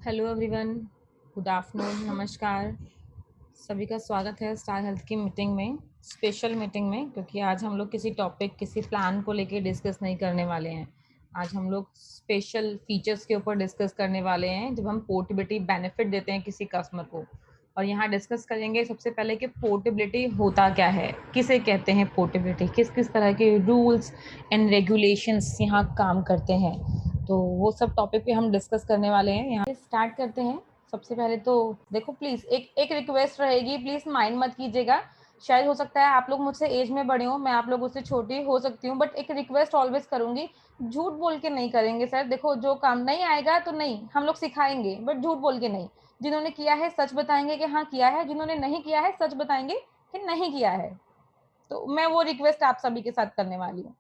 Hello everyone, good afternoon, नमस्कार। सभी का स्वागत है स्टार हेल्थ की मीटिंग में, स्पेशल मीटिंग में, क्योंकि आज हम लोग किसी टॉपिक, किसी प्लान को लेके डिस्कस नहीं करने वाले हैं। आज हम लोग स्पेशल फीचर्स के ऊपर डिस्कस करने वाले हैं जब हम पोर्टेबिलिटी बेनिफिट देते हैं किसी कस्टमर को। और यहाँ डिस्कस करेंगे सबसे पहले कि पोर्टेबिलिटी होता क्या है, किसे कहते हैं पोर्टेबिलिटी, किस किस तरह के रूल्स एंड रेगुलेशंस यहाँ काम करते हैं। तो वो सब टॉपिक पे हम डिस्कस करने वाले हैं। यहाँ स्टार्ट करते हैं। सबसे पहले तो देखो, प्लीज एक एक रिक्वेस्ट रहेगी, प्लीज माइंड मत कीजिएगा। शायद हो सकता है आप लोग मुझसे एज में बड़े हो, मैं आप लोगों से छोटी हो सकती हूँ, बट एक रिक्वेस्ट ऑलवेज करूंगी, झूठ बोल के नहीं करेंगे सर। देखो, जो काम नहीं आएगा तो नहीं, हम लोग सिखाएंगे, बट झूठ बोल के नहीं। जिन्होंने किया है सच बताएंगे कि हाँ किया है, जिन्होंने नहीं किया है सच बताएंगे कि नहीं किया है। तो मैं वो रिक्वेस्ट आप सभी के साथ करने वाली हूँ।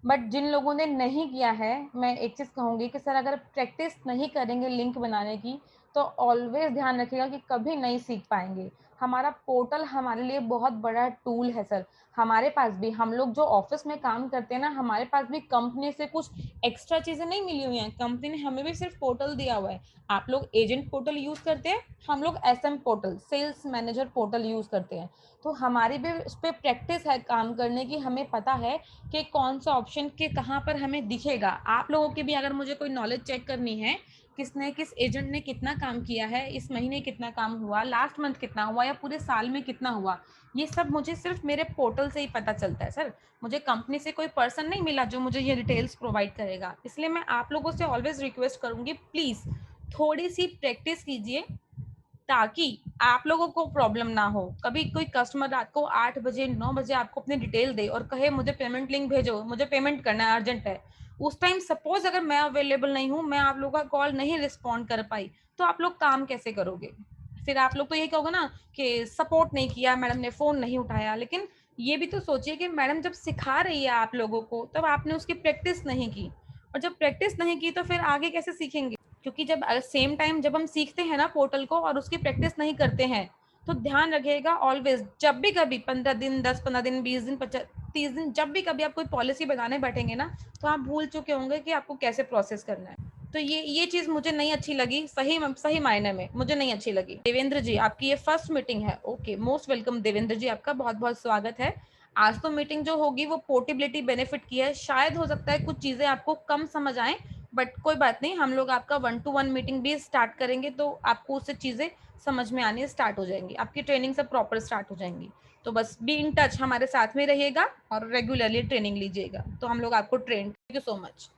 बट जिन लोगों ने नहीं किया है, मैं एक चीज कहूंगी कि सर अगर प्रैक्टिस नहीं करेंगे लिंक बनाने की, तो ऑलवेज ध्यान रखिएगा कि कभी नहीं सीख पाएंगे। हमारा पोर्टल हमारे लिए बहुत बड़ा टूल है सर। हमारे पास भी, हम लोग जो ऑफिस में काम करते हैं ना, हमारे पास भी कंपनी से कुछ एक्स्ट्रा चीजें नहीं मिली हुई हैं। कंपनी ने हमें भी सिर्फ पोर्टल दिया हुआ है। आप लोग एजेंट पोर्टल यूज करते हैं, हम लोग SM portal, sales manager portal use करते हैं। तो हमारी भी उस पर प्रैक्टिस है काम करने की। हमें पता है कि कौन सा ऑप्शन के कहाँ पर हमें दिखेगा। आप लोगों की भी अगर मुझे कोई नॉलेज चेक करनी है, किसने, किस एजेंट ने कितना काम किया है, इस महीने कितना काम हुआ, लास्ट मंथ कितना हुआ, या पूरे साल में कितना हुआ, ये सब मुझे सिर्फ मेरे पोर्टल से ही पता चलता है सर। मुझे कंपनी से कोई पर्सन नहीं मिला जो मुझे ये डिटेल्स प्रोवाइड करेगा। इसलिए मैं आप लोगों से ऑलवेज रिक्वेस्ट करूंगी, प्लीज थोड़ी सी प्रैक्टिस कीजिए, ताकि आप लोगों को प्रॉब्लम ना हो। कभी कोई कस्टमर रात को 8 बजे 9 बजे आपको अपनी डिटेल दे और कहे मुझे पेमेंट लिंक भेजो, मुझे पेमेंट करना है, अर्जेंट है। उस टाइम सपोज अगर मैं अवेलेबल नहीं हूँ, मैं आप लोगों का कॉल नहीं रिस्पॉन्ड कर पाई, तो आप लोग काम कैसे करोगे? फिर आप लोग तो यही कहोगे ना कि सपोर्ट नहीं किया, मैडम ने फोन नहीं उठाया। लेकिन ये भी तो सोचिए कि मैडम जब सिखा रही है आप लोगों को, तब आपने उसकी प्रैक्टिस नहीं की। और जब प्रैक्टिस नहीं की तो फिर आगे कैसे सीखेंगे? क्योंकि जब सेम टाइम जब हम सीखते हैं ना पोर्टल को और उसकी प्रैक्टिस नहीं करते हैं, तो ध्यान रखिएगा ऑलवेज, जब भी कभी 15 दिन, 10-15 दिन, 20 दिन, 30 दिन, जब भी कभी आप कोई पॉलिसी बनाने बैठेंगे ना, तो आप भूल चुके होंगे कि आपको कैसे प्रोसेस करना है। तो ये चीज मुझे नहीं अच्छी लगी, सही सही मायने में मुझे नहीं अच्छी लगी। देवेंद्र जी, आपकी ये फर्स्ट मीटिंग है। ओके, मोस्ट वेलकम देवेंद्र जी, आपका बहुत बहुत स्वागत है। आज तो मीटिंग जो होगी वो पोर्टेबिलिटी बेनिफिट की है। शायद हो सकता है कुछ चीजें आपको कम समझ आए, बट कोई बात नहीं, हम लोग आपका 1-to-1 मीटिंग भी स्टार्ट करेंगे, तो आपको उससे चीजें समझ में आनी स्टार्ट हो जाएंगी, आपकी ट्रेनिंग सब प्रॉपर स्टार्ट हो जाएंगी। तो बस बी इन टच, हमारे साथ में रहिएगा और रेगुलरली ट्रेनिंग लीजिएगा, तो हम लोग आपको train. Thank you so much.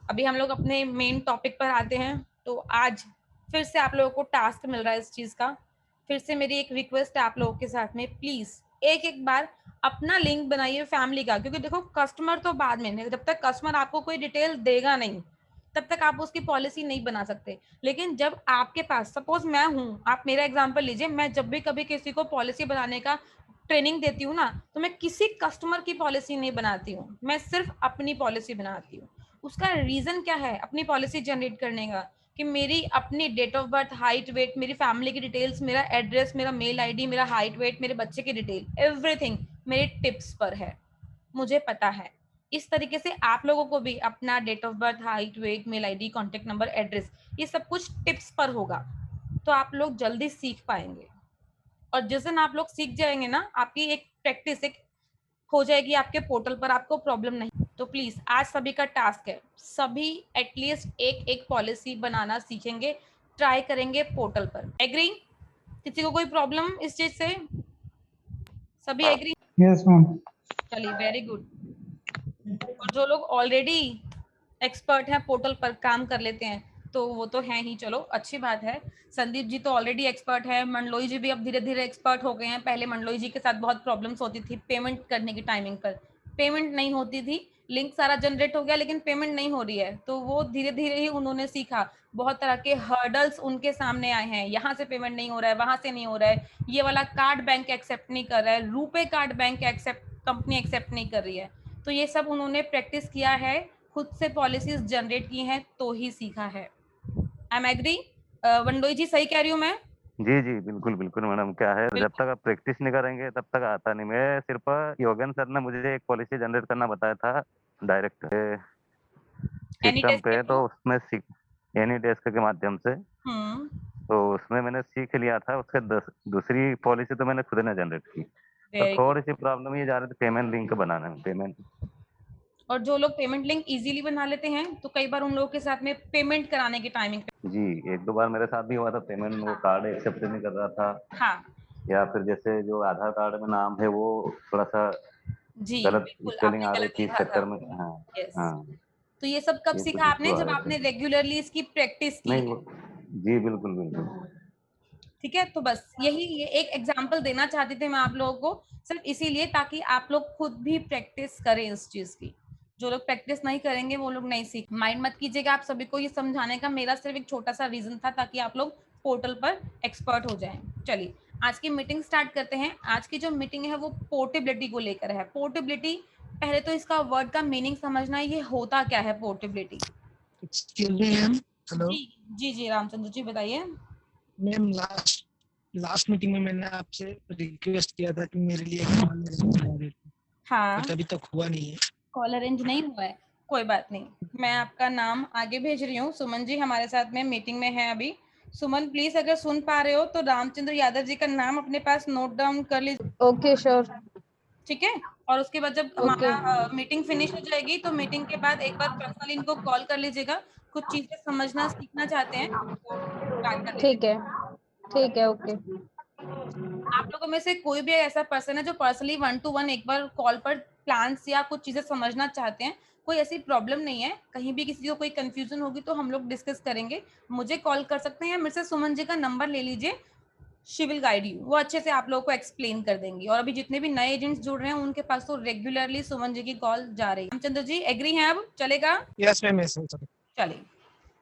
अभी हम लोग अपने मेन टॉपिक पर आते हैं। तो आज फिर से आप लोगों को टास्क मिल रहा है इस चीज का। फिर से मेरी एक रिक्वेस्ट है आप लोगों के साथ में, प्लीज एक एक बार अपना लिंक बनाइए फैमिली का। क्योंकि देखो, कस्टमर तो बाद में, जब तक कस्टमर आपको कोई डिटेल देगा नहीं, तब तक आप उसकी पॉलिसी नहीं बना सकते। लेकिन जब आपके पास, सपोज मैं हूं, आप मेरा एग्जांपल लीजिए, मैं जब भी कभी किसी को पॉलिसी बनाने का ट्रेनिंग देती हूँ ना, तो मैं किसी कस्टमर की पॉलिसी नहीं बनाती हूँ, मैं सिर्फ अपनी पॉलिसी बनाती हूँ। उसका रीजन क्या है अपनी पॉलिसी जनरेट करने का? कि मेरी अपनी date of birth, height, weight, मेरी फैमिली की डिटेल्स, मेरा एड्रेस, मेरा मेल आईडी, मेरा हाइट, वेट, मेरे बच्चे की डिटेल, एवरीथिंग मेरे टिप्स पर है, मुझे पता है। इस तरीके से आप लोगों को भी अपना date of birth, height, weight, mail ID, contact number, address, ये सब कुछ टिप्स पर होगा। तो आप लोग जल्दी सीख पाएंगे। और जिस दिन आप लोग सीख जाएंगे ना, आपकी एक प्रैक्टिस एक हो जाएगी आपके पोर्टल पर, आपको प्रॉब्लम नहीं। तो प्लीज आज सभी का टास्क है, सभी एटलीस्ट एक एक पॉलिसी बनाना सीखेंगे, ट्राई करेंगे पोर्टल पर। एग्री? किसी को कोई प्रॉब्लम इस चीज से? सभी एग्री? Yes ma'am. चलिए, वेरी गुड। और जो लोग ऑलरेडी एक्सपर्ट हैं, पोर्टल पर काम कर लेते हैं, तो वो तो हैं ही, चलो अच्छी बात है। संदीप जी तो ऑलरेडी एक्सपर्ट है, मंडलोई जी भी अब धीरे धीरे एक्सपर्ट हो गए हैं। पहले मंडलोई जी के साथ बहुत प्रॉब्लम्स होती थी पेमेंट करने की, टाइमिंग पर पेमेंट नहीं होती थी। लिंक सारा जनरेट हो गया लेकिन पेमेंट नहीं हो रही है, तो वो धीरे धीरे ही उन्होंने सीखा। बहुत तरह के हर्डल्स उनके सामने आए हैं, यहाँ से पेमेंट नहीं हो रहा है, वहां से नहीं हो रहा है, ये वाला कार्ड बैंक एक्सेप्ट नहीं कर रहा है, RuPay card bank accept, company accept नहीं कर रही है। तो ये सब उन्होंने प्रैक्टिस किया है, खुद से पॉलिसीज जनरेट की हैं, तो ही सीखा है। I am agree? वंडोई जी, सही कह रही हूँ मैं? जी जी, बिल्कुल बिल्कुल मैडम। क्या है, जब तक आप प्रैक्टिस नहीं करेंगे तब तक आता नहीं। मैं सिर्फ योगेन सर ने मुझे एक पॉलिसी जनरेट करना बताया था डायरेक्ट। एनी सिस्टम डेस्क के पे, थ्रू? तो उसमें सीख एनी डेस्क के माध्यम से, हुँ, तो उसमें मैंने सीख लिया था। उसके दूसरी पॉलिसी तो मैंने खुद ने जनरेट की। पर वेरी गुड। थोड़ी सी प्रॉब्लम ये जा रही थी पेमेंट लिंक बनाने में, पेमेंट। और जो लोग पेमेंट लिंक ईज़िली बना लेते हैं, तो कई बार उन लोगों के साथ में पेमेंट कराने की टाइमिंग पे जी, एक दो बार मेरे साथ भी हुआ था, पेमेंट वो हाँ, कार्ड एक्सेप्ट नहीं कर रहा था, हाँ, या फिर जैसे जो आधार कार्ड में नाम है वो थोड़ा सा जी, गलत बिल्कुल स्पेलिंग आपने आ रही गलत थी, इस लिखा था। चक्कर में। हाँ। यस। हाँ, तो ये सब कब ये सीखा कुछ आपने? इशू आ जब रहे आपने थे। रेगुलरली इसकी प्रैक्टिस की नहीं है। वो, जी बिल्कुल बिल्कुल। ठीक है? तो बस यही ये एक एग्ज़ाम्पल देना चाहती थी मैं आप लोगों को, सिर्फ़ इसीलिए ताकि आप लोग खुद भी प्रैक्टिस करें इस चीज़ की। जो लोग प्रैक्टिस नहीं करेंगे वो लोग नहीं सीख माइंड मत कीजिएगा आप सभी को ये समझाने का मेरा सिर्फ़ एक छोटा-सा रीज़न था ताकि आप लोग पोर्टल पर एक्सपर्ट हो जाएँ। चलिए, आज की मीटिंग स्टार्ट करते हैं। आज की जो मीटिंग है वो पोर्टेबिलिटी को लेकर है। पोर्टेबिलिटी पहले तो इसका वर्ड का मीनिंग समझना है, ये होता क्या है portability? Excuse me ma'am. Hello जी, जी, रामचंद्र जी बताइए। मैम, लास्ट लास्ट मीटिंग में मैंने आपसे रिक्वेस्ट किया था कि मेरे लिए एक कॉल लगा देते, हाँ। बट अभी तक हुआ नहीं है। कॉल अरेंज नहीं हुआ है, कोई बात नहीं। मैं आपका नाम आगे भेज रही हूँ। सुमन जी हमारे साथ में मीटिंग में हैं अभी। सुमन प्लीज़ अगर सुन पा रहे हो तो रामचंद्र यादव जी का नाम अपने पास नोट डाउन कर लीजिए, ओके श्योर। ठीक है? और उसके बाद जब ओके हमारा मीटिंग फिनिश हो जाएगी तो मीटिंग के बाद एक बार पर्सनली इनको कॉल कर लीजिएगा। कुछ चीज़ें समझना सीखना चाहते हैं तो बात कर लीजिएगा। ठीक है ओके। आप लोगों में से कोई भी ऐसा पर्सन है जो पर्सनली 1 टू 1 एक बार कॉल पर प्लान्स या कुछ चीज़ें समझना चाहते हैं, कोई ऐसी प्रॉब्लम नहीं है, कहीं भी किसी को कोई कन्फ्यूज़न होगी तो हम लोग डिस्कस करेंगे। मुझे कॉल कर सकते हैं या मेरे से सुमन जी का नंबर ले लीजिए, शी विल गाइड यू। वो अच्छे से आप लोगों को एक्सप्लेन कर देंगी और अभी जितने भी नए एजेंट्स जुड़ रहे हैं उनके पास तो रेगुलरली सुमन जी की कॉल जा रही है। रामचंद्र जी एग्री हैं अब? चलेगा? Yes ma'am, yes ma'am. चलिए।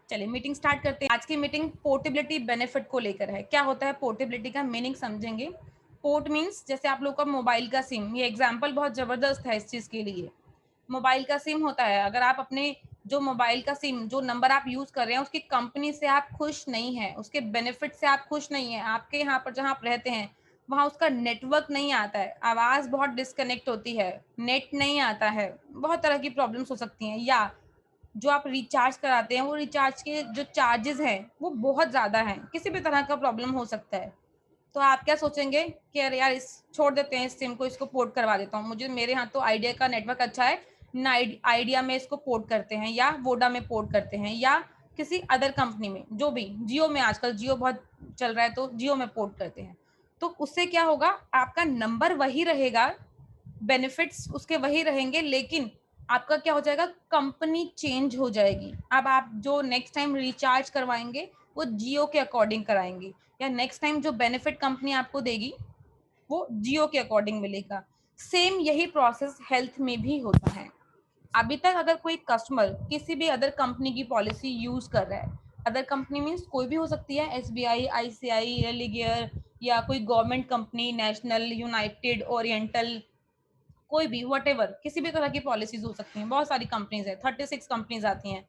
चलिए मीटिंग स्टार्ट करते हैं। आज की मीटिंग पोर्टेबिलिटी बेनिफिट को लेकर है। क्या होता है पोर्टेबिलिटी का मीनिंग समझेंगे। पोर्ट मीन्स जैसे आप लोग का मोबाइल का सिम, ये एग्जांपल बहुत ज़बरदस्त है इस चीज़ के लिए। मोबाइल का सिम होता है, अगर आप अपने जो मोबाइल का सिम जो नंबर आप यूज़ कर रहे हैं उसकी कंपनी से आप खुश नहीं हैं, उसके बेनिफिट से आप खुश नहीं हैं, आपके यहाँ पर जहाँ आप रहते हैं वहाँ उसका नेटवर्क नहीं आता है, आवाज़ बहुत डिस्कनेक्ट होती है, नेट नहीं आता है, बहुत तरह की प्रॉब्लम्स हो सकती हैं। या जो आप रिचार्ज कराते हैं वो रिचार्ज के जो चार्जेस हैं वो बहुत ज़्यादा हैं, किसी भी तरह का प्रॉब्लम हो सकता है। तो आप क्या सोचेंगे कि अरे यार इस छोड़ देते हैं इस सिम को, इसको पोर्ट करवा देता हूँ, मुझे मेरे यहाँ तो आइडिया का नेटवर्क अच्छा है ना, आइडिया में इसको पोर्ट करते हैं या वोडा में पोर्ट करते हैं या किसी अदर कंपनी में, जो भी जियो में, आजकल जियो बहुत चल रहा है तो जियो में पोर्ट करते हैं। तो उससे क्या होगा, आपका नंबर वही रहेगा, बेनिफिट्स उसके वही रहेंगे, लेकिन आपका क्या हो जाएगा, कंपनी चेंज हो जाएगी। अब आप जो नेक्स्ट टाइम रिचार्ज करवाएंगे वो जियो के अकॉर्डिंग कराएंगे, या नेक्स्ट टाइम जो बेनिफिट कंपनी आपको देगी वो जियो के अकॉर्डिंग मिलेगा। सेम यही प्रोसेस हेल्थ में भी होता है। अभी तक अगर कोई कस्टमर किसी भी अदर कंपनी की पॉलिसी यूज कर रहा है, अदर कंपनी मीन्स कोई भी हो सकती है, एसबीआई, आईसीआई, रेलिगेयर या कोई government company, national, United, oriental, कोई भी व्हाटएवर, किसी भी तरह की पॉलिसीज हो सकती हैं, बहुत सारी कंपनीज है, 36 कंपनीज आती हैं।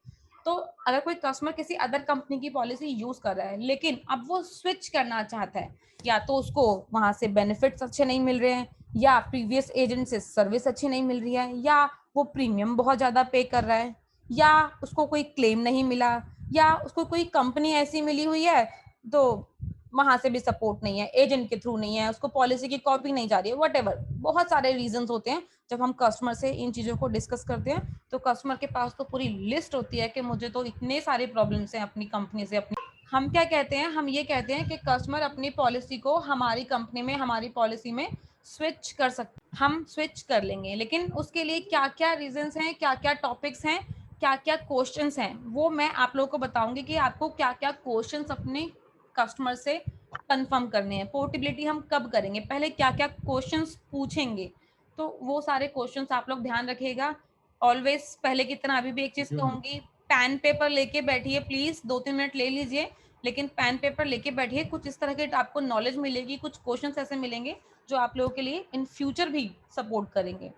तो अगर कोई कस्टमर किसी अदर कंपनी की पॉलिसी यूज कर रहा है लेकिन अब वो स्विच करना चाहता है, या तो उसको वहां से बेनिफिट्स अच्छे नहीं मिल रहे हैं, या प्रीवियस एजेंट से सर्विस अच्छी नहीं मिल रही है, या वो प्रीमियम बहुत ज़्यादा पे कर रहा है, या उसको कोई क्लेम नहीं मिला, या उसको कोई कंपनी ऐसी मिली हुई है तो वहां से भी सपोर्ट नहीं है, एजेंट के थ्रू नहीं है, उसको पॉलिसी की कॉपी नहीं जा रही है, व्हाटएवर, बहुत सारे रीजंस होते हैं। जब हम कस्टमर से इन चीज़ों को डिस्कस करते हैं तो कस्टमर के पास तो पूरी लिस्ट होती है कि मुझे तो इतने सारे प्रॉब्लम्स हैं अपनी कंपनी से। अपनी हम क्या कहते हैं, हम ये कहते हैं कि कस्टमर अपनी पॉलिसी को हमारी कंपनी में, हमारी पॉलिसी में स्विच कर सकते, हम स्विच कर लेंगे, लेकिन उसके लिए क्या क्या रीजंस हैं, क्या क्या टॉपिक्स हैं, क्या क्या क्वेश्चंस हैं, वो मैं आप लोगों को बताऊंगी कि आपको क्या क्या क्वेश्चंस अपने कस्टमर से कंफर्म करने हैं। पोर्टेबिलिटी हम कब करेंगे, पहले क्या क्या क्वेश्चंस पूछेंगे, तो वो सारे क्वेश्चंस आप लोग ध्यान रखिएगा। ऑलवेज पहले की तरह अभी भी एक चीज़ कहूँगी, पेन पेपर लेके बैठिए प्लीज़, 2-3 मिनट ले लीजिए, लेकिन पेन पेपर लेके बैठिए, कुछ इस तरह के आपको नॉलेज मिलेगी, कुछ क्वेश्चंस ऐसे मिलेंगे जो आप लोगों के लिए इन फ्यूचर भी सपोर्ट करेंगे।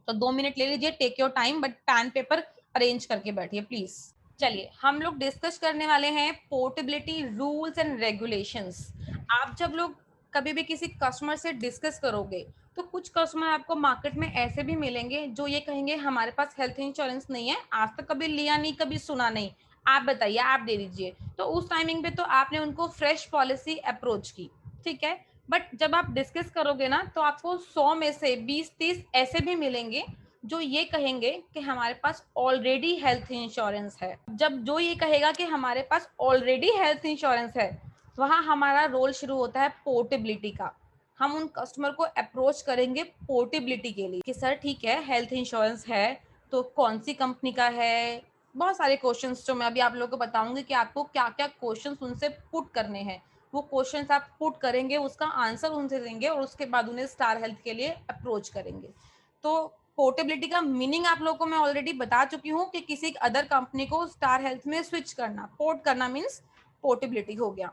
तो 2 मिनट ले लीजिए, take your time, but pen paper arrange करके बैठिए प्लीज। चलिए हम लोग डिस्कस करने वाले हैं पोर्टेबिलिटी रूल्स एंड रेगुलेशंस। आप जब लोग कभी भी किसी कस्टमर से डिस्कस करोगे तो कुछ कस्टमर आपको मार्केट में ऐसे भी मिलेंगे जो ये कहेंगे हमारे पास हेल्थ इंश्योरेंस नहीं है, आज तक कभी लिया नहीं, कभी सुना नहीं, आप बताइए, आप दे दीजिए। तो उस टाइमिंग पे तो आपने उनको फ्रेश पॉलिसी अप्रोच की, ठीक है। बट जब आप डिस्कस करोगे ना तो आपको 100 में से 20-30 ऐसे भी मिलेंगे जो ये कहेंगे कि हमारे पास ऑलरेडी हेल्थ इंश्योरेंस है। जब जो ये कहेगा कि हमारे पास ऑलरेडी हेल्थ इंश्योरेंस है, वहाँ हमारा रोल शुरू होता है पोर्टेबिलिटी का। हम उन कस्टमर को अप्रोच करेंगे पोर्टेबिलिटी के लिए कि सर ठीक है, हेल्थ इंश्योरेंस है तो कौन सी कंपनी का है। बहुत सारे क्वेश्चंस जो मैं अभी आप लोगों को बताऊंगी कि आपको क्या क्या क्वेश्चंस उनसे पुट करने हैं। वो क्वेश्चंस आप पुट करेंगे, उसका आंसर उनसे देंगे और उसके बाद उन्हें स्टार हेल्थ के लिए अप्रोच करेंगे। तो पोर्टेबिलिटी का मीनिंग आप लोगों को मैं ऑलरेडी बता चुकी हूँ कि किसी अदर कंपनी को स्टार हेल्थ में स्विच करना, पोर्ट करना मीन्स पोर्टेबिलिटी हो गया।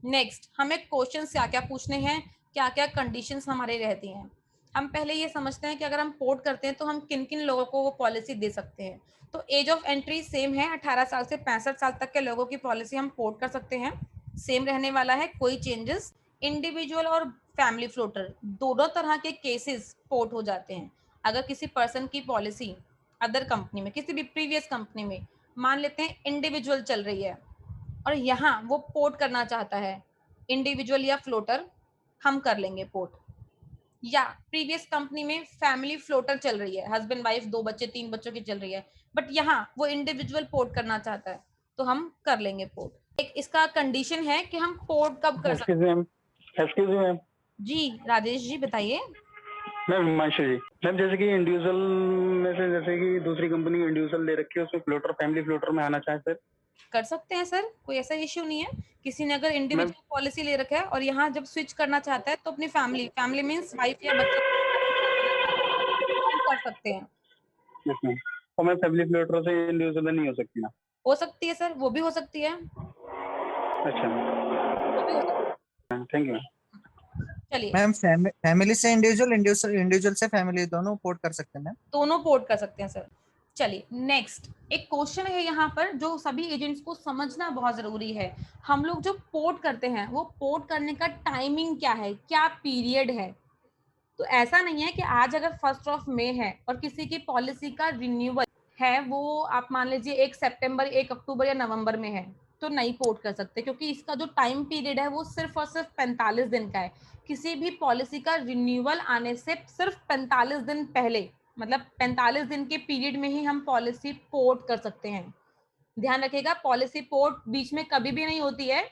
नेक्स्ट, हमें क्वेश्चंस क्या क्या पूछने हैं, क्या क्या कंडीशंस हमारी रहती हैं। हम पहले ये समझते हैं कि अगर हम पोर्ट करते हैं तो हम किन किन लोगों को वो पॉलिसी दे सकते हैं। तो एज ऑफ एंट्री सेम है, 18 साल से 65 साल तक के लोगों की पॉलिसी हम पोर्ट कर सकते हैं, सेम रहने वाला है, कोई चेंजेस। इंडिविजुअल और फैमिली फ्लोटर दोनों तरह के केसेस पोर्ट हो जाते हैं। अगर किसी पर्सन की पॉलिसी अदर कंपनी में, किसी भी प्रीवियस कंपनी में मान लेते हैं इंडिविजुअल चल रही है और यहाँ वो पोर्ट करना चाहता है इंडिविजुअल या फ्लोटर, हम कर लेंगे पोर्ट। या प्रीवियस कंपनी में फैमिली फ्लोटर चल रही है, हस्बैंड वाइफ 2 बच्चे 3 बच्चों की चल रही है, बट यहाँ वो इंडिविजुअल पोर्ट करना चाहता है तो हम कर लेंगे पोर्ट। एक इसका कंडीशन है कि हम पोर्ट कब कर सकते हैं। Excuse me ma'am. जी राजेश जी बताइए। मैम हिमांशु जी, मैम जैसे कि इंडिविजुअल में से जैसे कि दूसरी कंपनी इंडिविजुअल ले रखी है, उसमें फ्लोटर फैमिली फ्लोटर में आना चाहे सर कर सकते हैं सर, कोई ऐसा इश्यू नहीं है। किसी ने अगर इंडिविजुअल पॉलिसी ले रखा है और यहाँ जब स्विच करना चाहता है तो अपनी फैमिली मीन्स वाइफ या बच्चे कर सकते हैं। मैम, तो मैं फैमिली फ्लोटर से इंडिविजुअल नहीं हो सकती ना? हो सकती है सर, वो भी हो सकती है। अच्छा थैंक यू। चलिए, मैम फैमिली से इंडिविजुअल, इंडिविजुअल से फैमिली, दोनों पोर्ट कर सकते हैं मैम। दोनों पोर्ट कर सकते हैं सर। चलिए नेक्स्ट, एक क्वेश्चन है यहाँ पर जो सभी एजेंट्स को समझना बहुत जरूरी है। हम लोग जो पोर्ट करते हैं वो पोर्ट करने का टाइमिंग क्या है, क्या पीरियड है। तो ऐसा नहीं है कि आज अगर 1 मई है और किसी की पॉलिसी का रिन्यूअल है, वो आप मान लीजिए 1 सितंबर 1 अक्टूबर या नवंबर में है, तो नहीं पोर्ट कर सकते, क्योंकि इसका जो टाइम पीरियड है वो सिर्फ और सिर्फ 45 दिन का है। किसी भी पॉलिसी का रिन्यूअल आने से सिर्फ 45 दिन पहले, मतलब 45 दिन के पीरियड में ही हम पॉलिसी पोर्ट कर सकते हैं। ध्यान रखिएगा, पॉलिसी पोर्ट बीच में कभी भी नहीं होती है।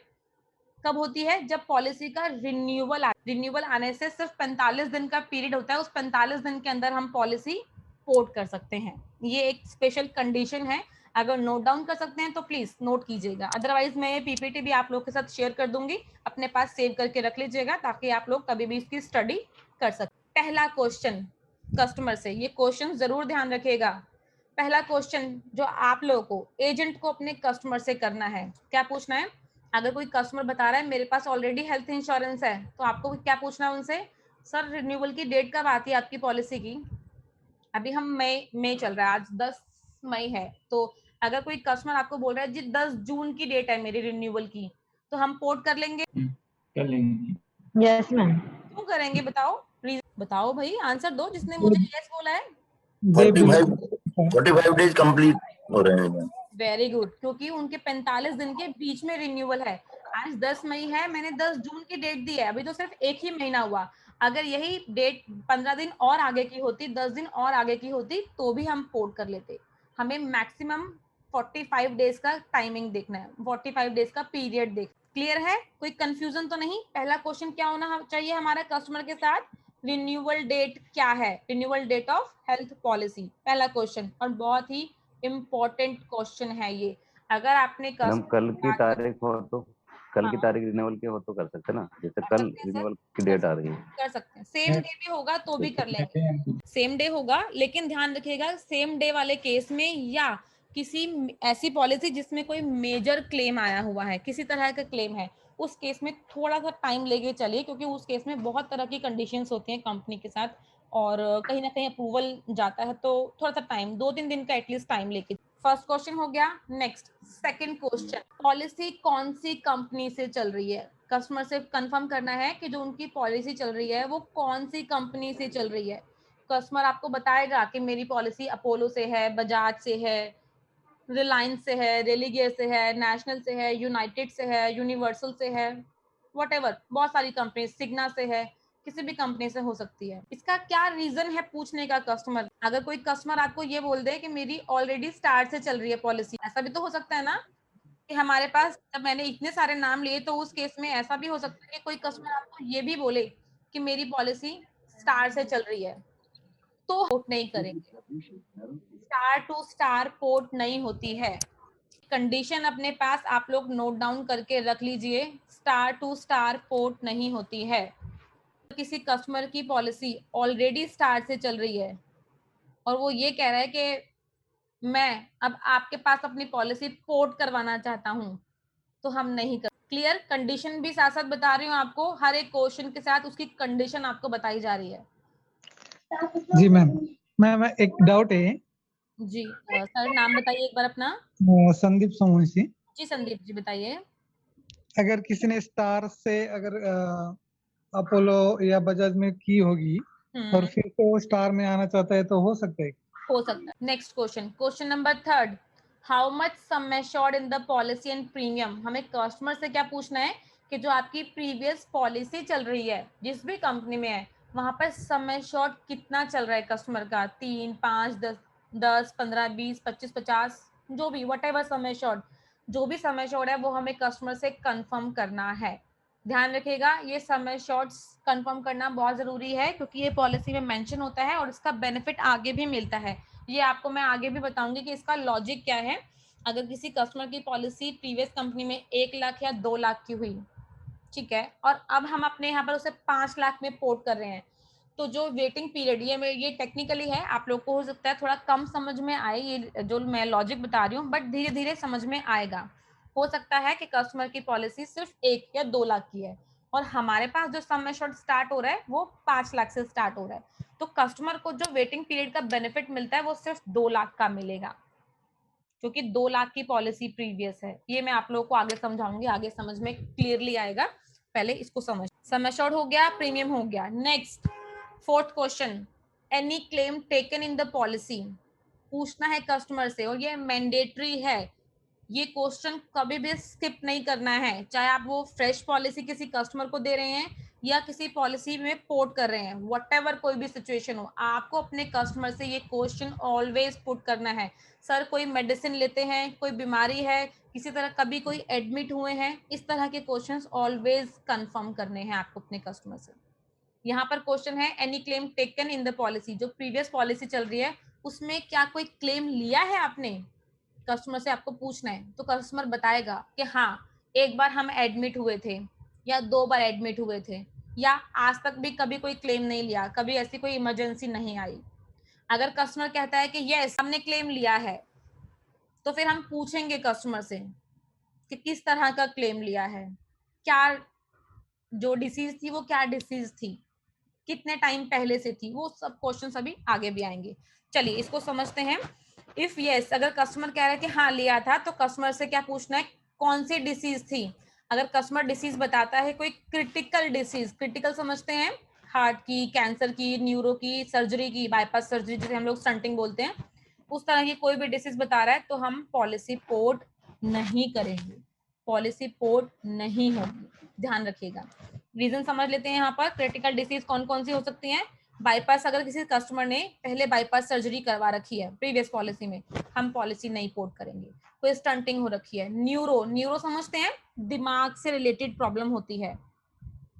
कब होती है? जब पॉलिसी का रिन्यूअल आने से सिर्फ 45 दिन का पीरियड होता है, उस 45 दिन के अंदर हम पॉलिसी पोर्ट कर सकते हैं। ये एक स्पेशल कंडीशन है, अगर नोट डाउन कर सकते हैं तो प्लीज नोट कीजिएगा, अदरवाइज मैं ये पीपीटी भी आप लोग के साथ शेयर कर दूंगी, अपने पास सेव करके रख लीजिएगा ताकि आप लोग कभी भी इसकी स्टडी कर सकें। पहला क्वेश्चन कस्टमर से, ये क्वेश्चन जरूर ध्यान रखिएगा। पहला क्वेश्चन जो आप लोगों को एजेंट को अपने कस्टमर से करना है, क्या पूछना है? अगर कोई कस्टमर बता रहा है मेरे पास ऑलरेडी हेल्थ इंश्योरेंस है, तो आपको क्या पूछना है उनसे? सर रिन्यूअल की डेट कब आती है आपकी पॉलिसी की? अभी हम मई चल रहा है, आज 10 मई है, तो अगर कोई कस्टमर आपको बोल रहा है जी 10 जून की डेट है मेरी रिन्यूअल की, तो हम पोर्ट कर लेंगे? Yes ma'am. क्यों करेंगे बताओ? बताओ भाई, आंसर दो जिसने मुझे यस बोला है। 45 डेज कंप्लीट हो रहे हैं। वेरी गुड, क्योंकि उनके 45 दिन के बीच में रिन्यूअल है। आज 10 मई है, मैंने 10 जून की डेट दी है, अभी तो सिर्फ एक ही महीना हुआ। अगर यही डेट 15 दिन और आगे की होती, 10 दिन और आगे की होती, तो भी हम पोर्ट कर लेते। हमें मैक्सिमम 45 डेज का टाइमिंग देखना है, 45 डेज का पीरियड देख। क्लियर है? कोई कंफ्यूजन तो नहीं? पहला क्वेश्चन क्या होना चाहिए हमारा कस्टमर के साथ? रिन्यूअल डेट क्या है? Renewal date of health policy, पहला क्वेश्चन, और बहुत ही इम्पोर्टेंट क्वेश्चन है ये। अगर आपने मैम कल की तारीख हो तो, कल की तारीख रिन्यूअल की हो तो कर सकते ना, जैसे कल रिन्यूअल की डेट आ रही है। कर सकते हैं, सेम डे भी होगा तो भी कर लेंगे, सेम डे होगा, लेकिन ध्यान रखिएगा सेम डे वाले केस में या किसी ऐसी पॉलिसी जिसमें कोई मेजर क्लेम आया हुआ है, किसी तरह का क्लेम है, उस केस में थोड़ा सा टाइम लेके चलिए, क्योंकि उस केस में बहुत तरह की कंडीशंस होती हैं कंपनी के साथ और कहीं ना कहीं अप्रूवल जाता है, तो थोड़ा सा टाइम, 2-3 दिन का एटलीस्ट टाइम लेके। फर्स्ट क्वेश्चन हो गया। नेक्स्ट सेकंड क्वेश्चन, पॉलिसी कौन सी कंपनी से चल रही है? कस्टमर से कंफर्म करना है कि जो उनकी पॉलिसी चल रही है वो कौन सी कंपनी से चल रही है। कस्टमर आपको बताएगा कि मेरी पॉलिसी अपोलो से है, बजाज से है, रिलायंस से है, रेलिगेयर से है, नेशनल से है, यूनाइटेड से है, यूनिवर्सल से है, व्हाटएवर, बहुत सारी कंपनी, सिग्ना से है, किसी भी कंपनी से हो सकती है। इसका क्या रीजन है पूछने का कस्टमर? अगर कोई कस्टमर आपको ये बोल दे कि मेरी ऑलरेडी स्टार से चल रही है पॉलिसी, ऐसा भी तो हो सकता है ना कि हमारे पास, जब मैंने इतने सारे नाम लिए तो उस केस में ऐसा भी हो सकता है कि कोई कस्टमर आपको ये भी बोले कि मेरी पॉलिसी स्टार से चल रही है, तो पोर्ट नहीं करेंगे। स्टार टू स्टार पोर्ट नहीं होती है। कंडीशन अपने पास आप लोग नोट डाउन करके रख लीजिए, स्टार टू स्टार पोर्ट नहीं होती है। किसी कस्टमर की पॉलिसी ऑलरेडी स्टार से चल रही है और वो ये कह रहा है कि मैं अब आपके पास अपनी पॉलिसी पोर्ट करवाना चाहता हूं, तो हम नहीं कर। क्लियर? कंडीशन भी साथ साथ बता रही हूँ आपको, हर एक क्वेश्चन के साथ उसकी कंडीशन आपको बताई जा रही है। जी मैम, मैम एक डाउट है जी सर, नाम बताइए एक बार अपना। संदीप सोमवंशी। जी संदीप जी बताइए। अगर किसी ने स्टार से अगर अपोलो या बजाज में की होगी और फिर तो वो स्टार में आना चाहता है तो हो सकता है? हो सकता है। Next question, question number 3, how much sum assured in the policy and premium. हमें कस्टमर से क्या पूछना है कि जो आपकी प्रीवियस पॉलिसी चल रही है जिस भी कंपनी में है, वहां पर सम एश्योर्ड कितना चल रहा है कस्टमर का, 3, 5, 10, 15, 20, 25, 50, जो भी व्हाटएवर सम एश्योर्ड, जो भी सम एश्योर्ड है वो हमें कस्टमर से कंफर्म करना है। ध्यान रखिएगा, ये सम एश्योर्ड कंफर्म करना बहुत जरूरी है क्योंकि ये पॉलिसी में मेंशन होता है और इसका बेनिफिट आगे भी मिलता है। ये आपको मैं आगे भी बताऊंगी कि इसका लॉजिक क्या है। अगर किसी कस्टमर की पॉलिसी प्रीवियस कंपनी में 1 लाख या 2 लाख की हुई, ठीक है, और अब हम अपने यहाँ पर उसे 5 लाख में पोर्ट कर रहे हैं, तो जो वेटिंग पीरियड, ये टेक्निकली है, आप लोग को हो सकता है थोड़ा कम समझ में आए ये जो मैं लॉजिक बता रही हूँ, बट धीरे धीरे समझ में आएगा। हो सकता है कि कस्टमर की पॉलिसी सिर्फ 1 या 2 लाख की है और हमारे पास जो सम एश्योर्ड स्टार्ट हो रहा है वो 5 लाख से स्टार्ट हो रहा है, तो कस्टमर को जो वेटिंग पीरियड का बेनिफिट मिलता है वो सिर्फ 2 लाख का मिलेगा, क्योंकि 2 लाख की पॉलिसी प्रीवियस है। ये मैं आप लोगों को आगे समझाऊंगी, आगे समझ में क्लियरली आएगा, पहले इसको समझ। सम एश्योर्ड हो गया, प्रीमियम हो गया। Next 4th question, any claim taken in the policy, पूछना है कस्टमर से और ये मैंडेटरी है। ये क्वेश्चन कभी भी स्किप नहीं करना है, चाहे आप वो फ्रेश पॉलिसी किसी कस्टमर को दे रहे हैं या किसी पॉलिसी में पोर्ट कर रहे हैं, व्हाटएवर कोई भी सिचुएशन हो, आपको अपने कस्टमर से ये क्वेश्चन ऑलवेज पुट करना है। सर कोई मेडिसिन लेते हैं, कोई बीमारी है, किसी तरह कभी कोई एडमिट हुए हैं, इस तरह के क्वेश्चंस ऑलवेज कंफर्म करने हैं आपको अपने कस्टमर से। यहाँ पर क्वेश्चन है any claim taken in the policy, जो प्रीवियस पॉलिसी चल रही है उसमें क्या कोई क्लेम लिया है आपने, कस्टमर से आपको पूछना है। तो कस्टमर बताएगा कि हाँ, एक बार हम एडमिट हुए थे या 2 बार एडमिट हुए थे, या आज तक भी कभी कोई क्लेम नहीं लिया, कभी ऐसी कोई इमरजेंसी नहीं आई। अगर कस्टमर कहता है कि यस हमने क्लेम लिया है, तो फिर हम पूछेंगे कस्टमर से कि किस तरह का क्लेम लिया है, क्या जो डिसीज थी वो क्या डिसीज थी, कितने टाइम पहले से थी, वो सब क्वेश्चन अभी आगे भी आएंगे। चलिए इसको समझते हैं। इफ यस, अगर कस्टमर कह रहा है कि हाँ लिया था, तो कस्टमर से क्या पूछना है, कौन सी डिसीज थी। अगर कस्टमर डिसीज बताता है कोई क्रिटिकल डिसीज, क्रिटिकल समझते हैं, हार्ट की, कैंसर की, न्यूरो की, सर्जरी की, बाईपास सर्जरी जिसे हम लोग स्टंटिंग बोलते हैं, उस तरह की कोई भी डिसीज बता रहा है तो हम पॉलिसी पोर्ट नहीं करेंगे, पॉलिसी पोर्ट नहीं होगी। ध्यान रखिएगा। रीजन समझ लेते हैं। यहाँ पर क्रिटिकल डिसीज कौन कौन सी हो सकती हैं। बाईपास, अगर किसी कस्टमर ने पहले बाईपास सर्जरी करवा रखी है प्रीवियस पॉलिसी में, हम पॉलिसी नहीं पोर्ट करेंगे। कोई स्टंटिंग हो रखी है, न्यूरो समझते हैं, दिमाग से रिलेटेड प्रॉब्लम होती है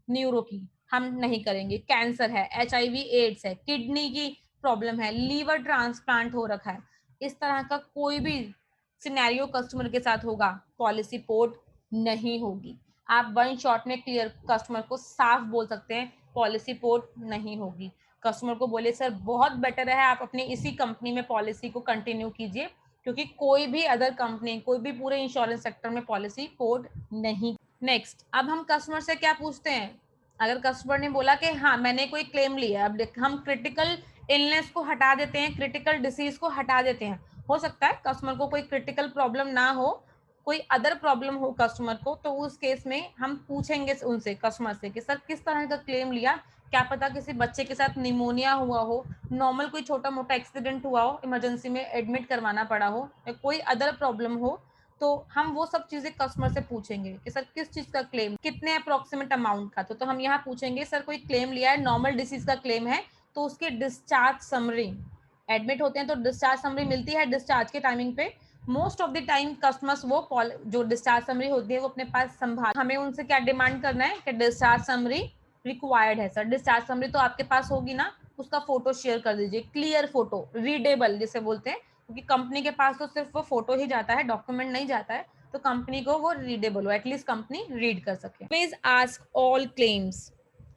न्यूरो की, हम नहीं करेंगे। कैंसर है, HIV एड्स है, किडनी की प्रॉब्लम है, लीवर ट्रांसप्लांट हो रखा है, इस तरह का कोई भी सिनेरियो कस्टमर के साथ होगा, पॉलिसी पोर्ट नहीं होगी। आप 1 शॉट में क्लियर कस्टमर को साफ बोल सकते हैं पॉलिसी पोर्ट नहीं होगी। कस्टमर को बोले सर बहुत बेटर है आप अपनी इसी कंपनी में पॉलिसी को कंटिन्यू कीजिए, क्योंकि कोई भी अदर कंपनी, कोई भी पूरे इंश्योरेंस सेक्टर में पॉलिसी पोर्ट नहीं। नेक्स्ट, अब हम कस्टमर से क्या पूछते हैं। अगर कस्टमर ने बोला कि हाँ मैंने कोई क्लेम लिया, अब हम क्रिटिकल इलनेस को हटा देते हैं, क्रिटिकल डिसीज को हटा देते हैं। हो सकता है कस्टमर को कोई क्रिटिकल प्रॉब्लम ना हो, कोई अदर प्रॉब्लम हो कस्टमर को, तो उस केस में हम पूछेंगे उनसे, कस्टमर से, कि सर किस तरह का क्लेम लिया, क्या पता किसी बच्चे के साथ निमोनिया हुआ हो, नॉर्मल कोई छोटा मोटा एक्सीडेंट हुआ हो, इमरजेंसी में एडमिट करवाना पड़ा हो, या कोई अदर प्रॉब्लम हो, तो हम वो सब चीजें कस्टमर से पूछेंगे कि सर किस चीज का क्लेम, कितने अप्रोक्सीमेट अमाउंट का। तो हम यहाँ पूछेंगे सर कोई क्लेम लिया है, नॉर्मल डिसीज का क्लेम है, तो उसकी डिस्चार्ज समरी, एडमिट होते हैं तो डिस्चार्ज समरी मिलती है डिस्चार्ज के टाइमिंग पे। Most of the time customers वो जो डिस्चार्ज समरी होती है वो अपने पास संभाल, हमें उनसे क्या डिमांड करना है कि डिस्चार्ज समरी रिक्वायर्ड है सर। डिस्चार्ज समरी तो आपके पास होगी ना, उसका फोटो शेयर कर दीजिए, क्लियर फोटो, रीडेबल जिसे बोलते हैं, क्योंकि कंपनी के पास तो सिर्फ वो फोटो ही जाता है, डॉक्यूमेंट नहीं जाता है, तो कंपनी को वो रीडेबल हो, एटलीस्ट कंपनी रीड कर सके। प्लीज आस्क ऑल क्लेम्स,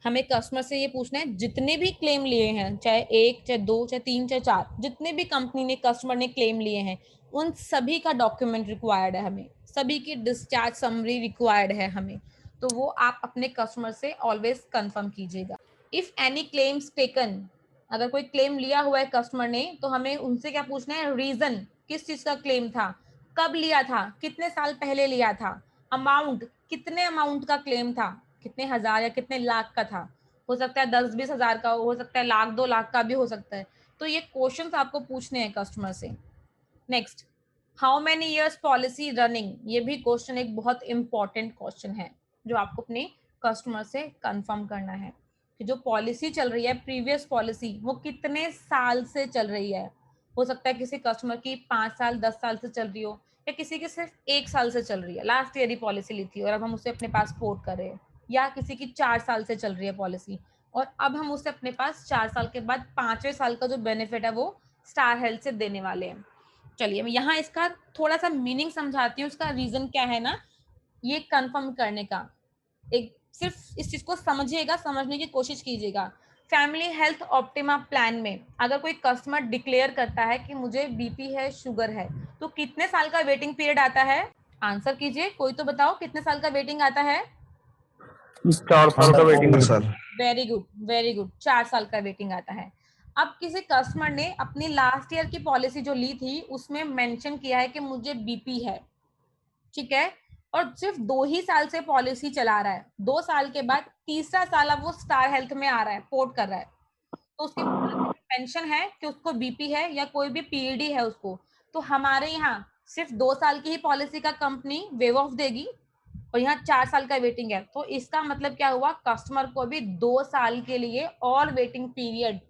हमें कस्टमर से ये पूछना है जितने भी क्लेम लिए हैं, चाहे 1, चाहे 2, चाहे 3, चाहे 4, जितने भी कंपनी ने, कस्टमर ने क्लेम लिए हैं, उन सभी का डॉक्यूमेंट रिक्वायर्ड है हमें, सभी की डिस्चार्ज समरी रिक्वायर्ड है हमें। तो वो आप अपने कस्टमर से ऑलवेज कंफर्म कीजिएगा। इफ एनी क्लेम्स टेकन, अगर कोई क्लेम लिया हुआ है कस्टमर ने, तो हमें उनसे क्या पूछना है, रीजन, किस चीज का क्लेम था, कब लिया था, कितने साल पहले लिया था, अमाउंट, कितने अमाउंट का क्लेम था, कितने हजार या कितने लाख का था, हो सकता है 10-20 हजार का हो सकता है, 1,00,000-2 लाख का भी हो सकता है। तो ये क्वेश्चंस आपको पूछने हैं कस्टमर से। Next, how many years policy running, ये भी क्वेश्चन एक बहुत इंपॉर्टेंट क्वेश्चन है जो आपको अपने कस्टमर से कंफर्म करना है कि जो पॉलिसी चल रही है, प्रीवियस पॉलिसी, वो कितने साल से चल रही है। हो सकता है किसी कस्टमर की 5 साल 10 साल से चल रही हो, या किसी की सिर्फ 1 साल से चल रही है, लास्ट ईयर ही पॉलिसी ली थी और अब हम उसे अपने पास पोर्ट कर रहे हैं, या किसी की 4 साल से चल रही है पॉलिसी और अब हम उसे अपने पास 4 साल के बाद 5वें साल का जो बेनिफिट है वो स्टार हेल्थ से देने वाले हैं। चलिए मैं यहाँ इसका थोड़ा सा मीनिंग समझाती हूँ, उसका रीजन क्या है ना, ये कंफर्म करने का। एक सिर्फ इस चीज को समझिएगा, समझने की कोशिश कीजिएगा। फैमिली हेल्थ ऑप्टिमा प्लान में अगर कोई कस्टमर डिक्लेयर करता है कि मुझे बीपी है, शुगर है, तो कितने साल का वेटिंग पीरियड आता है, आंसर कीजिए, कोई तो बताओ कितने साल का वेटिंग आता है। 4 साल का waiting sir. Very good, very good, 4 साल का वेटिंग आता है। अब किसी कस्टमर ने अपनी लास्ट ईयर की पॉलिसी जो ली थी उसमें मेंशन किया है कि मुझे बीपी है, ठीक है, और सिर्फ 2 ही साल से पॉलिसी चला रहा है, 2 साल के बाद तीसरा साल अब वो स्टार हेल्थ में आ रहा है, पोर्ट कर रहा है, तो उसकी पेंशन है कि उसको बीपी है या कोई भी पीईडी है उसको, तो हमारे यहाँ सिर्फ 2 साल की ही पॉलिसी का कंपनी वेव ऑफ देगी और यहाँ 4 साल का वेटिंग है। तो इसका मतलब क्या हुआ, कस्टमर को भी 2 साल के लिए और वेटिंग पीरियड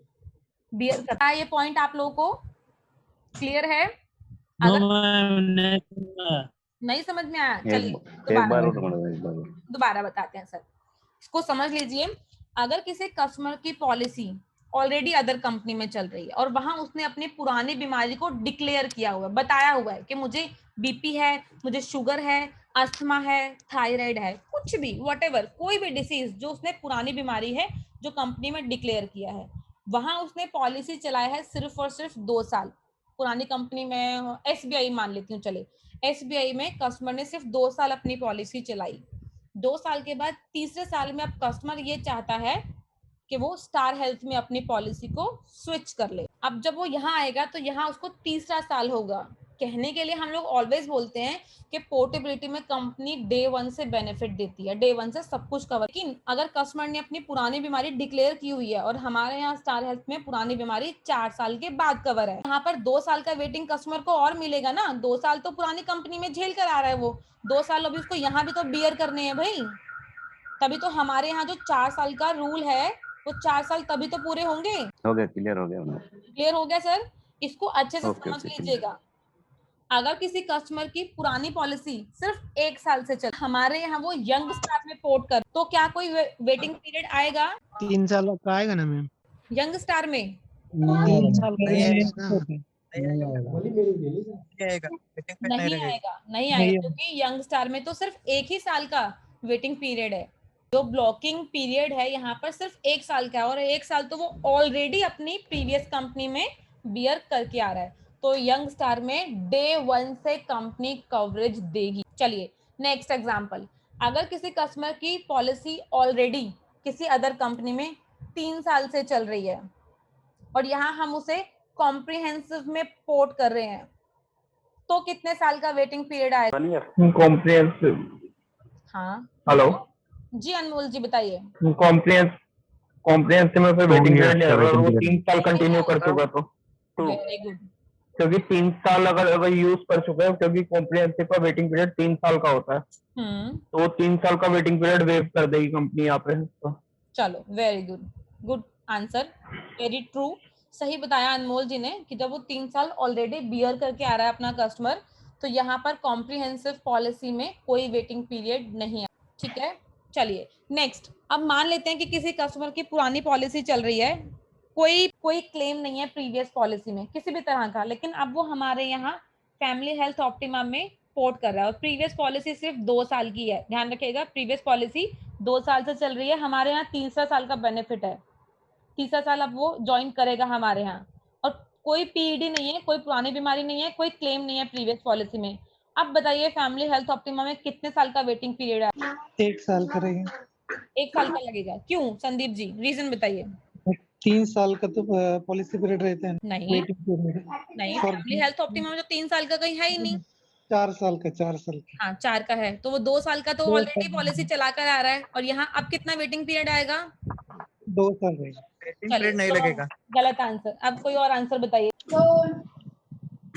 बियर करता है। ये पॉइंट आप लोगों को क्लियर है? अगर नहीं समझ में आया, चलिए एक बार और मैडम, एक बार दोबारा बताते हैं सर, इसको समझ लीजिए। अगर किसी कस्टमर की पॉलिसी ऑलरेडी अदर कंपनी में चल रही है और वहां उसने अपनी पुरानी बीमारी को डिक्लेयर किया हुआ है, बताया हुआ है कि मुझे बीपी है, मुझे शुगर है, अस्थमा है, थायराइड है, कुछ भी, व्हाटएवर, कोई भी डिसीज जो उसने पुरानी बीमारी है जो कंपनी में डिक्लेयर किया है, वहां उसने पॉलिसी चलाया है सिर्फ और सिर्फ 2 साल। पुरानी कंपनी में एसबीआई मान लेती हूँ, चले एसबीआई में कस्टमर ने सिर्फ 2 साल अपनी पॉलिसी चलाई। 2 साल के बाद तीसरे साल में अब कस्टमर ये चाहता है कि वो स्टार हेल्थ में अपनी पॉलिसी को स्विच कर ले। अब जब वो यहाँ आएगा तो यहाँ उसको तीसरा साल होगा। कहने के लिए हम लोग ऑलवेज बोलते हैं कि पोर्टेबिलिटी में कंपनी डे 1 से बेनिफिट देती है, डे 1 से सब कुछ कवर। लेकिन अगर कस्टमर ने अपनी पुरानी बीमारी डिक्लेयर की हुई है और हमारे यहाँ स्टार हेल्थ में पुरानी बीमारी 4 साल के बाद कवर है, यहाँ पर 2 साल का वेटिंग कस्टमर को और मिलेगा ना। 2 साल तो पुरानी कंपनी में झेल कर आ रहा है वो, 2 साल अभी उसको यहाँ भी तो बियर करने हैं भाई, तभी तो हमारे यहाँ जो 4 साल का रूल है वो 4 साल तभी तो पूरे होंगे। हो गया, क्लियर हो गया मैडम। क्लियर हो गया सर? इसको अच्छे से ओके, समझ ओके, लीजिएगा। अगर किसी कस्टमर की पुरानी पॉलिसी सिर्फ 1 साल से चल, हमारे यहाँ वो यंग स्टार में पोर्ट कर, तो क्या कोई वेटिंग पीरियड आएगा 3 साल का आएगा ना मैम? यंग स्टार में? 3 साल का नहीं आएगा ना? नहीं आएगा, नहीं आएगा, क्योंकि यंग स्टार में तो सिर्फ 1 ही साल का वेटिंग पीरियड है। जो ब्लॉकिंग पीरियड है यहाँ पर सिर्फ 1 साल का है, और 1 साल तो वो ऑलरेडी अपनी प्रीवियस कंपनी में बियर करके आ रहा है। तो यंग स्टार में डे 1 से कंपनी कवरेज देगी। चलिए नेक्स्ट एग्जांपल, अगर किसी कस्टमर की पॉलिसी ऑलरेडी किसी अदर कंपनी में 3 साल से चल रही है और यहाँ हम उसे कॉम्प्रिहेंसिव में पोर्ट कर रहे हैं, तो कितने साल का वेटिंग पीरियड आएगा? 1 ईयर। कॉम्प्रिहेंसिव। हाँ हेलो, जी अनमोल जी बताइए। कॉम्प्रिहेंसिव में फिर वेटिंग पीरियड नहीं होगा, वो 3 साल कंटिन्यू कर चुका तो वेरी गुड। क्योंकि 3 साल अगर यूज कर चुके हैं, क्योंकि कॉम्प्रिहेंसिव का वेटिंग पीरियड 3 साल का होता है, तो वो 3 साल का वेटिंग पीरियड वेव कर देगी कंपनी यहाँ पे तो। चलो very good, good answer, very true, सही बताया अनमोल जी ने कि जब वो 3 साल ऑलरेडी बियर करके आ रहा है अपना कस्टमर, तो यहाँ पर कॉम्प्रिहेंसिव पॉलिसी में कोई वेटिंग पीरियड नहीं है। ठीक है, चलिए नेक्स्ट। अब मान लेते हैं कि किसी कस्टमर की पुरानी पॉलिसी चल रही है, कोई क्लेम नहीं है प्रीवियस पॉलिसी में किसी भी तरह का, लेकिन अब वो हमारे यहाँ फैमिली हेल्थ ऑप्टिमा में पोर्ट कर रहा है और प्रीवियस पॉलिसी सिर्फ 2 साल की है। ध्यान रखिएगा, प्रीवियस पॉलिसी 2 साल से चल रही है, हमारे यहाँ तीसरा साल का बेनिफिट है, तीसरा साल अब वो ज्वाइन करेगा हमारे यहाँ, और कोई पीईडी नहीं है, कोई पुरानी बीमारी नहीं है, कोई क्लेम नहीं है प्रीवियस पॉलिसी में। अब बताइए फैमिली हेल्थ ऑप्टिमा में कितने साल का वेटिंग पीरियड है? 1 साल करेंगे। 1 साल का लगेगा, क्यों संदीप जी, रीजन बताइए। 3 साल का तो पॉलिसी पीरियड रहता है, नहीं वेटिंग पीरियड नहीं, फॉर फैमिली हेल्थ ऑप्टिमा में तो 3 साल का कहीं है ही नहीं। 4 साल का 4 साल का हाँ 4 का है, तो वो 2 साल का तो 2 ऑलरेडी साल पॉलिसी चला कर आ रहा है, और यहाँ अब कितना वेटिंग पीरियड आएगा? 2 साल रहेगा। वेटिंग चलिए पीरियड नहीं तो लगेगा। गलत आंसर। अब कोई और आंसर बताइए,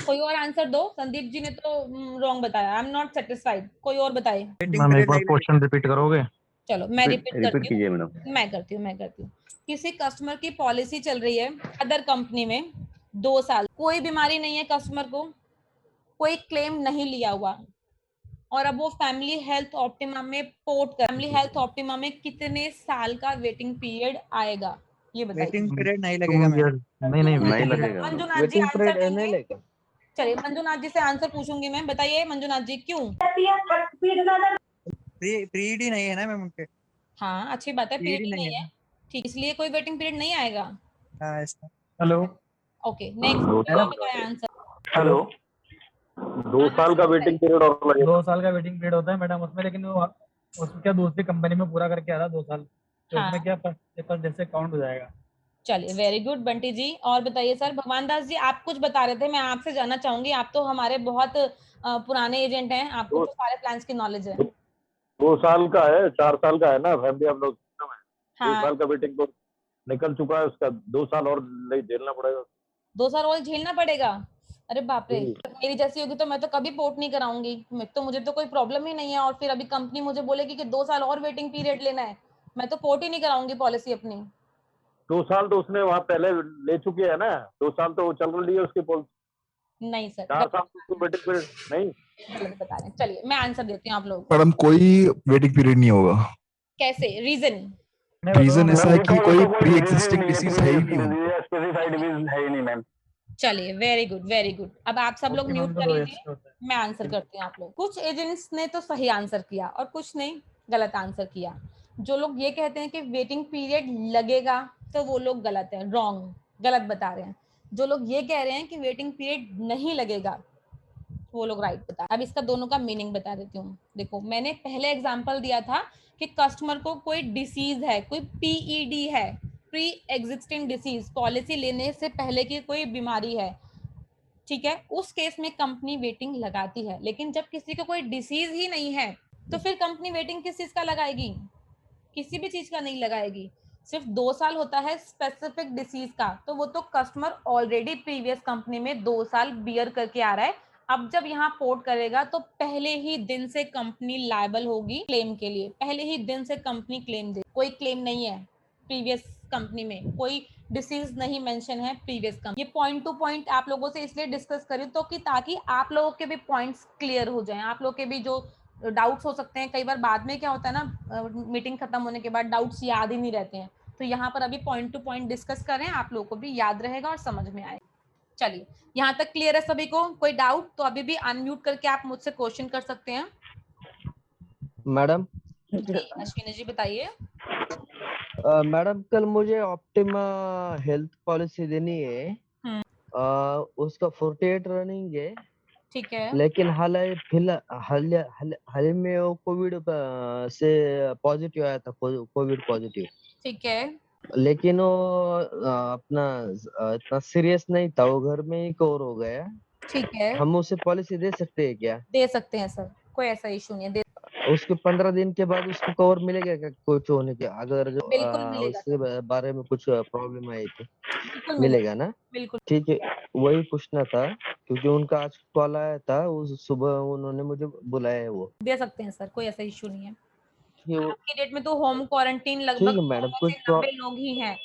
कोई और आंसर दो। संदीप जी ने तो रॉन्ग बताया, आई एम नॉट सेटिस्फाइड, कोई और बताइए। वेटिंग पीरियड नहीं लगेगा। क्वेश्चन रिपीट करोगे? चलो मैं रिपीट करती कीजिए हूँ, मैडम। मैं करती हूँ। किसी कस्टमर की पॉलिसी चल रही है अदर कंपनी में 2 साल, कोई बीमारी नहीं है कस्टमर को, कोई क्लेम नहीं लिया हुआ, और अब वो फैमिली हेल्थ ऑप्टिमा में पोर्ट कर, फैमिली हेल्थ ऑप्टिमा में कितने साल का वेटिंग पीरियड आएगा ये बताइए। वेटिंग पीरियड नहीं लगेगा मैम। नहीं नहीं लगेगा। मंजुनाथ जी आंसर देंगे। चलिए मंजुनाथ जी से आंसर पूछूंगी मैं, बताइए मंजुनाथ जी क्यों? पीईडी नहीं है ना मैम उनके। हाँ अच्छी बात है, पीरियड पीरियड नहीं नहीं है। है, ठीक, इसलिए कोई वेटिंग पीरियड नहीं आएगा। हाँ इसका। हेलो, ओके नेक्स्ट बताया आंसर। हेलो। 2 साल का वेटिंग पीरियड और लगेगा। 2 साल का वेटिंग पीरियड होता है मैडम उसमें, लेकिन वो उसमें क्या दूसरी कंपनी में पूरा करके आ रहा है 2 साल, तो हाँ। उसमें क्या पर जैसे काउंट हो जाएगा। चलिए वेरी गुड बंटी जी, और बताइए सर। भगवान दास जी आप कुछ बता रहे थे, मैं आपसे जानना चाहूंगी, आप तो हमारे बहुत पुराने एजेंट हैं, आपको तो सारे प्लान्स की नॉलेज है। 2 साल का है, 4 साल का है ना फैमिली हम लोग। 2 हाँ साल का वेटिंग तो निकल चुका है, उसका 2 साल और नहीं झेलना पड़ेगा। 2 साल और झेलना पड़ेगा? अरे बाप रे, मेरी जैसी होगी तो मैं तो कभी पोर्ट नहीं कराऊंगी, मुझे तो कोई प्रॉब्लम ही नहीं है, और फिर अभी कंपनी मुझे बोलेगी कि 2 साल और वेटिंग पीरियड लेना है, मैं तो पोर्ट ही नहीं कराऊंगी पॉलिसी अपनी। 2 साल तो उसने वहाँ पहले ले चुकी है ना, 2 साल तो वो चल रही है उसकी पॉलिसी। नहीं सर 4 साल तो वेटिंग पीरियड नहीं। गलत बता रहे हैं। चलिए मैं आंसर देती हूँ आप लोगों को। मैडम कोई वेटिंग पीरियड नहीं होगा। कैसे, रीजन? रीजन ऐसा है कि कोई प्री एग्जिस्टिंग डिसीज है ही नहीं। स्पेसिफाइड डिजीज है ही नहीं मैम। चलिए वेरी गुड वेरी गुड। अब आप सब लोग म्यूट कर लीजिए, होता है। मैं आंसर करती हूँ आप लोग। कुछ एजेंट्स ने तो सही आंसर किया और कुछ ने गलत आंसर किया। जो लोग ये कहते हैं कि वेटिंग पीरियड लगेगा तो वो लोग गलत है, रॉन्ग, गलत बता रहे हैं। जो लोग ये कह रहे हैं कि वेटिंग पीरियड नहीं लगेगा वो लोग राइट बता। अब इसका दोनों का मीनिंग बता देती हूँ। देखो मैंने पहले एग्जांपल दिया था कि कस्टमर को कोई डिसीज है, कोई पीईडी है, प्री एग्जिस्टिंग डिसीज, पॉलिसी लेने से पहले की कोई बीमारी है, ठीक है, उस केस में कंपनी वेटिंग लगाती है। लेकिन जब किसी को कोई डिसीज ही नहीं है तो फिर कंपनी वेटिंग किस चीज का लगाएगी? किसी भी चीज का नहीं लगाएगी। सिर्फ 2 साल होता है स्पेसिफिक डिसीज का, तो वो तो कस्टमर ऑलरेडी प्रीवियस कंपनी में 2 साल बियर करके आ रहा है। अब जब यहाँ पोर्ट करेगा तो पहले ही दिन से कंपनी लायबल होगी क्लेम के लिए, पहले ही दिन से कंपनी क्लेम दे। कोई क्लेम नहीं है प्रीवियस कंपनी में, कोई डिसीज नहीं मेंशन है प्रीवियस कंपनी। ये पॉइंट टू पॉइंट आप लोगों से इसलिए डिस्कस करी तो कि ताकि आप लोगों के भी पॉइंट्स क्लियर हो जाएं, आप लोगों के भी जो डाउट्स हो सकते हैं। कई बार बाद में क्या होता है ना, मीटिंग खत्म होने के बाद डाउट्स याद ही नहीं रहते हैं, तो यहाँ पर अभी पॉइंट टू पॉइंट डिस्कस करें, आप लोगों को भी याद रहेगा और समझ में आएगा। चलिए यहाँ तक क्लियर है सभी को? कोई डाउट तो अभी भी अनम्यूट करके आप मुझसे क्वेश्चन कर सकते हैं। मैडम अश्विनी जी बताइए। मैडम कल मुझे ऑप्टिमा हेल्थ पॉलिसी देनी है, उसका 48 रनिंग है, ठीक है, लेकिन हाल में वो कोविड से पॉजिटिव आया था, कोविड पॉजिटिव, ठीक है, लेकिन वो अपना इतना सीरियस नहीं था, वो घर में ही कवर हो गया। ठीक है, हम उसे पॉलिसी दे सकते हैं क्या? दे सकते हैं सर, कोई ऐसा इशू नहीं है, दे उसके 15 दिन के बाद उसको कवर मिलेगा क्या कुछ होने के, अगर जो बिल्कुल मिलेगा उसके सर, बारे में कुछ प्रॉब्लम आई तो बिल्कुल मिलेगा, मिलेगा ना? बिल्कुल ठीक है, वही पूछना था क्योंकि उनका आज कॉल आया था, उस सुबह उन्होंने मुझे बुलाया है वो। दे सकते हैं सर, कोई ऐसा इशू नहीं है। ठीक है आज की डेट में तो होम क्वारंटीन ठीक लगभग है मैडम, 16 कुछ से 90 लोग ही हैं,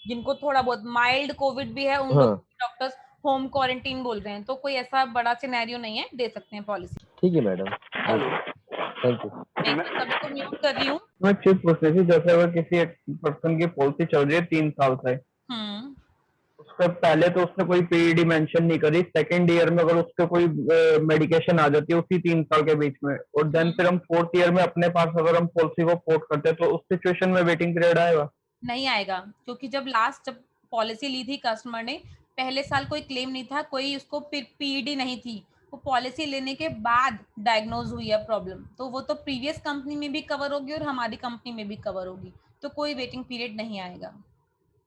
जिनको थोड़ा बहुत माइल्ड कोविड भी है, उन लोग हाँ डॉक्टर्स होम क्वारंटीन बोल रहे हैं, तो कोई ऐसा बड़ा सिनेरियो नहीं है, दे सकते हैं पॉलिसी। ठीक है मैडम, थैंक यू। मैं एक बार सभी को म्यूट कर रही हूँ। मैं चीज पूछ रही थी, जैसे अगर किसी एक पर्सन की पॉलिसी चल रही है 3 साल से, उससे पहले तो उसने कोई पीईडी मेंशन नहीं करी, सेकंड ईयर में अगर उसके कोई मेडिकेशन आ जाती है उसी 3 साल के बीच में, और देन फिर हम 4th ईयर में अपने पास अगर हम पॉलिसी को पोर्ट करते हैं तो उस सिचुएशन में वेटिंग पीरियड आएगा? नहीं आएगा, क्योंकि जब पॉलिसी ली थी कस्टमर ने, पहले साल कोई क्लेम नहीं था, कोई उसको पीईडी नहीं थी, वो पॉलिसी लेने के बाद डायग्नोज हुई है प्रॉब्लम, तो वो तो प्रीवियस कंपनी में भी कवर होगी और हमारी कंपनी में भी कवर होगी, तो कोई वेटिंग पीरियड नहीं आएगा।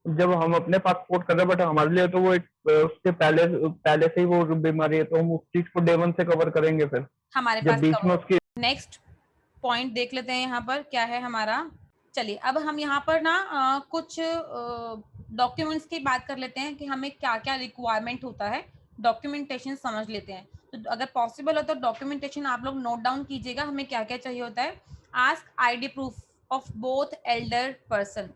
जब हम अपने पास पोर्ट कर रहे हैं, बट हमारे लिए तो वो एक उसके पहले से ही वो बीमारी है, तो हम उस चीज को डे 1 से कवर करेंगे फिर हमारे जब पास बीच में उसकी। नेक्स्ट पॉइंट देख लेते हैं यहाँ पर क्या है हमारा। चलिए अब हम यहाँ पर ना कुछ डॉक्यूमेंट्स की बात कर लेते हैं कि हमें क्या क्या रिक्वायरमेंट होता है, डॉक्यूमेंटेशन समझ लेते हैं। तो अगर पॉसिबल हो तो डॉक्यूमेंटेशन आप लोग नोट डाउन कीजिएगा, हमें क्या क्या चाहिए होता है। Ask ID proof of both Elder person.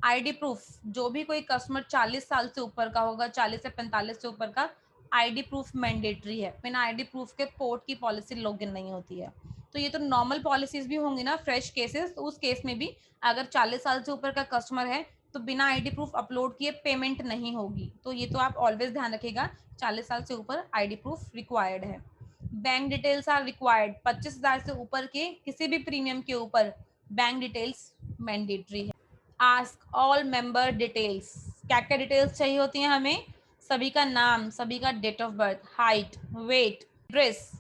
ID proof, जो भी कोई कस्टमर 40 साल से ऊपर का होगा, 40 से 45 से ऊपर का, आईडी प्रूफ मैंडेटरी है। बिना आईडी प्रूफ के पोर्ट की पॉलिसी लॉगिन नहीं होती है। तो ये तो नॉर्मल पॉलिसीज भी होंगी ना, फ्रेश केसेस, तो उस केस में भी अगर 40 साल से ऊपर का कस्टमर है तो बिना आईडी प्रूफ अपलोड किए पेमेंट नहीं होगी। तो ये तो आप ऑलवेज ध्यान रखिएगा, 40 साल से ऊपर आईडी प्रूफ रिक्वायर्ड है। बैंक डिटेल्स आर रिक्वायर्ड, 25,000 से ऊपर के किसी भी प्रीमियम के ऊपर बैंक डिटेल्स मैंडेटरी है। आस्क ऑल मेंबर डिटेल्स, क्या क्या डिटेल्स चाहिए होती हैं हमें, सभी का नाम, सभी का date of birth, height, weight, address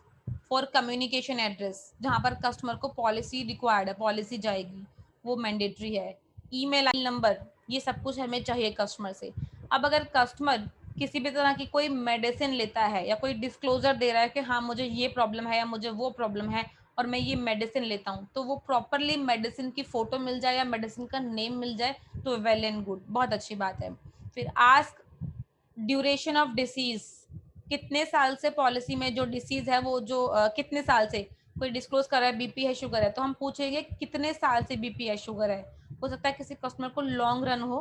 for communication address, जहाँ पर कस्टमर को पॉलिसी रिक्वायर्ड है, पॉलिसी जाएगी, वो मैंडेटरी है। ईमेल आई नंबर, ये सब कुछ हमें चाहिए कस्टमर से। अब अगर कस्टमर किसी भी तरह की कोई मेडिसिन लेता है या कोई डिस्क्लोजर दे रहा है कि हाँ मुझे ये प्रॉब्लम है या मुझे वो प्रॉब्लम है और मैं ये मेडिसिन लेता हूँ, तो वो प्रॉपरली मेडिसिन की फोटो मिल जाए या मेडिसिन का नेम मिल जाए तो वेल एंड गुड, बहुत अच्छी बात है। फिर आस्क ड्यूरेशन ऑफ डिसीज, कितने साल से पॉलिसी में जो डिसीज है वो जो कितने साल से, कोई डिस्क्लोज कर रहा है बीपी है, शुगर है, तो हम पूछेंगे कितने साल से बीपी है, शुगर है। हो सकता है किसी कस्टमर को लॉन्ग रन हो,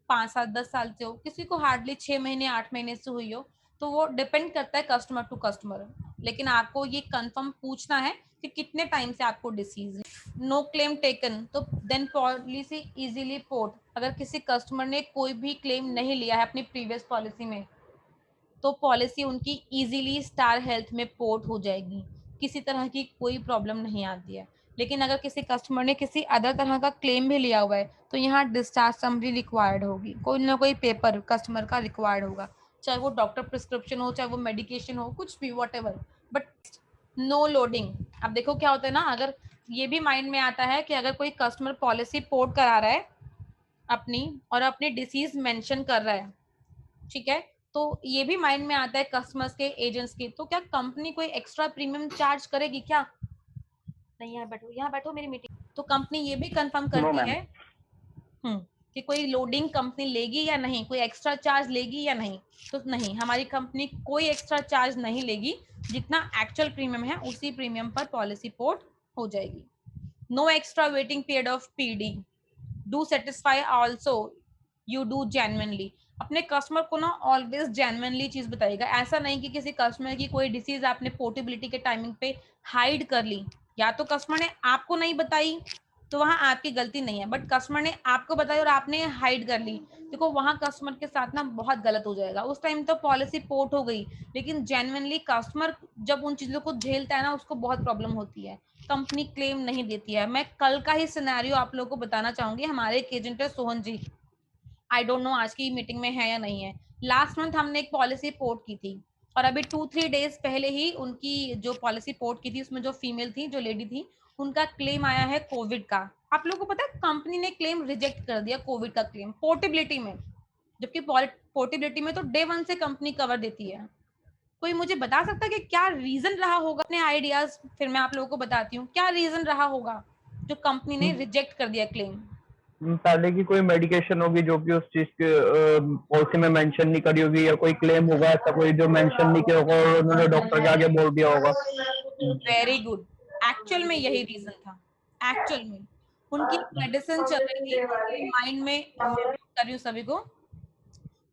5 साल 10 साल से हो, किसी को हार्डली 6 महीने 8 महीने से हुई हो, तो वो डिपेंड करता है कस्टमर टू कस्टमर। लेकिन आपको ये कंफर्म पूछना है कि कितने टाइम से आपको डिसीज है। नो क्लेम टेकन, तो देन पॉलिसी इजीली पोर्ट, अगर किसी कस्टमर ने कोई भी क्लेम नहीं लिया है अपनी प्रीवियस पॉलिसी में, तो पॉलिसी उनकी इजीली स्टार हेल्थ में पोर्ट हो जाएगी, किसी तरह की कोई प्रॉब्लम नहीं आती है। लेकिन अगर किसी कस्टमर ने किसी अदर तरह का क्लेम भी लिया हुआ है तो यहाँ डिस्चार्ज समरी रिक्वायर्ड होगी, कोई ना कोई पेपर कस्टमर का रिक्वायर्ड होगा, चाहे वो डॉक्टर प्रिस्क्रिप्शन हो, चाहे वो मेडिकेशन हो, कुछ भी what ever. But no loading, अब देखो क्या होता है ना, अगर ये भी माइंड में आता है कि अगर कोई कस्टमर पॉलिसी पोर्ट करा रहा है अपनी और अपनी डिसीज मेंशन कर रहा है, ठीक है, तो ये भी माइंड में आता है कस्टमर्स के, एजेंट्स के, तो क्या कंपनी कोई एक्स्ट्रा प्रीमियम चार्ज करेगी क्या? नहीं, यहाँ बैठो मेरी मीटिंग। तो कंपनी ये भी कंफर्म करती है कि कोई लोडिंग कंपनी लेगी या नहीं, कोई एक्स्ट्रा चार्ज लेगी या नहीं। तो नहीं, हमारी कंपनी कोई एक्स्ट्रा चार्ज नहीं लेगी, जितना एक्चुअल प्रीमियम है उसी प्रीमियम पर पॉलिसी पोर्ट हो जाएगी। No extra waiting period of PD, do satisfy also, you do genuinely, अपने कस्टमर को ना ऑलवेज जेन्युइनली चीज बताइएगा। ऐसा नहीं कि किसी कस्टमर की कोई डिसीज आपने पोर्टेबिलिटी के टाइमिंग पे हाइड कर ली, या तो कस्टमर ने आपको नहीं बताई तो वहां आपकी गलती नहीं है, बट कस्टमर ने आपको बताई और आपने हाइड कर ली, देखो वहां कस्टमर के साथ ना बहुत गलत हो जाएगा। उस टाइम तो पॉलिसी पोर्ट हो गई, लेकिन जेन्युइनली कस्टमर जब उन चीजों को झेलता है ना, उसको बहुत प्रॉब्लम होती है, कंपनी क्लेम नहीं देती है। मैं कल का ही सिनेरियो आप लोगों को बताना चाहूंगी। हमारे एक एजेंट है सोहन जी, आई डोंट नो आज की मीटिंग में है या नहीं है। लास्ट मंथ हमने एक पॉलिसी पोर्ट की थी और अभी 2-3 डेज पहले ही उनकी जो पॉलिसी पोर्ट की थी उसमें जो फीमेल थी, जो लेडी थी, उनका क्लेम आया है कोविड का। आप लोगों को पता है कंपनी ने क्लेम रिजेक्ट कर दिया कोविड का क्लेम पोर्टेबिलिटी में, जबकि पोर्टेबिलिटी में तो डे 1 से कंपनी कवर देती है। कोई मुझे बता सकता है कि क्या रीजन रहा होगा? अपने आइडियाज फिर मैं आप लोगों को बताती हूँ क्या रीजन रहा होगा जो कंपनी ने रिजेक्ट कर दिया क्लेम। पहले की कोई मेडिकेशन होगी जो कि उस चीज के पॉलिसी में मेंशन नहीं करी होगी, या कोई क्लेम होगा ऐसा कोई जो मेंशन नहीं किया होगा और उन्होंने डॉक्टर के आगे बोल दिया होगा। वेरी गुड, एक्चुअल में यही रीजन था। एक्चुअल में उनकी मेडिसिन चल रही थी, उनके माइंड में कर रही हूँ सभी को,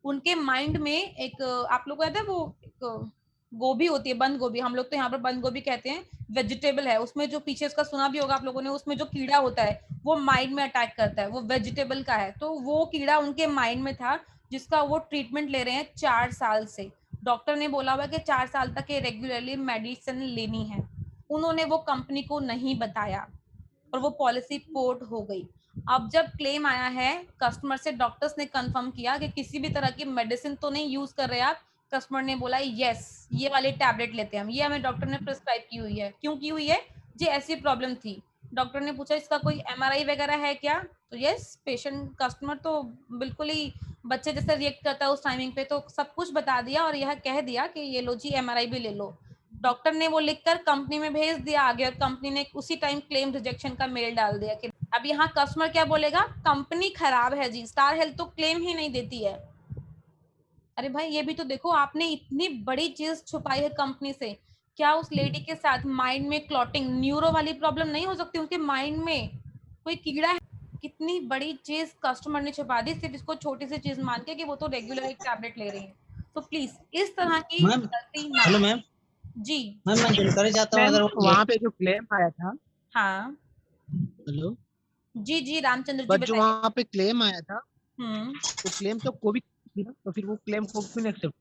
उनके माइंड में एक आप लोग को याद है वो एक गोभी होती है, बंद गोभी, हम लोग तो यहाँ पर बंद गोभी कहते हैं, वेजिटेबल है, उसमें जो पीछे इसका सुना भी होगा आप लोगों ने, उसमें जो कीड़ा होता है वो माइंड में अटैक करता है, वो वेजिटेबल का है। तो वो कीड़ा उनके माइंड में था जिसका वो ट्रीटमेंट ले रहे हैं 4 साल से। डॉक्टर ने बोला हुआ कि 4 साल तक ये रेगुलरली मेडिसिन लेनी है। उन्होंने वो कंपनी को नहीं बताया और वो पॉलिसी पोर्ट हो गई। अब जब क्लेम आया है कस्टमर से, डॉक्टर्स ने कंफर्म किया कि किसी भी तरह की मेडिसिन तो नहीं यूज कर रहे आप। कस्टमर ने बोला यस, ये वाली टैबलेट लेते हैं हम, ये हमें डॉक्टर ने प्रिस्क्राइब की हुई है। क्यों की हुई है जी? ऐसी प्रॉब्लम थी। डॉक्टर ने पूछा इसका कोई एमआरआई वगैरह है क्या? तो यस, पेशेंट कस्टमर तो बिल्कुल ही बच्चे जैसे रिएक्ट करता है उस टाइमिंग पे, तो सब कुछ बता दिया और यह कह दिया कि ये लो जी एमआरआई भी ले लो। डॉक्टर ने वो लिखकर कंपनी में भेज दिया आगे, और कंपनी ने उसी टाइम क्लेम रिजेक्शन का मेल डाल दिया कि अब यहाँ कस्टमर क्या बोलेगा? कंपनी खराब है जी, स्टार हेल्थ तो क्लेम ही नहीं देती है। अरे भाई ये भी तो देखो, आपने इतनी बड़ी चीज छुपाई है कंपनी से। क्या उस लेडी के साथ माइंड में क्लॉटिंग, न्यूरो वाली प्रॉब्लम नहीं हो सकती? उनके माइंड में कोई कीड़ा है? कितनी बड़ी चीज कस्टमर ने छुपा दी सिर्फ इसको छोटी सी चीज मान के कि वो तो रेगुलर एक टैबलेट ले रही है। तो प्लीज इस तरह की गलती ना। Hello ma'am. जी मैम मैं जानकारी चाहता हूँ, अगर वहाँ पे जो क्लेम आया था, हाँ हेलो, जी जी रामचंद्र जी बट जो बताइए। वहाँ पे क्लेम आया था हम्म, तो क्लेम तो कोविड थी ना, तो फिर वो क्लेम को क्यों एक्सेप्ट?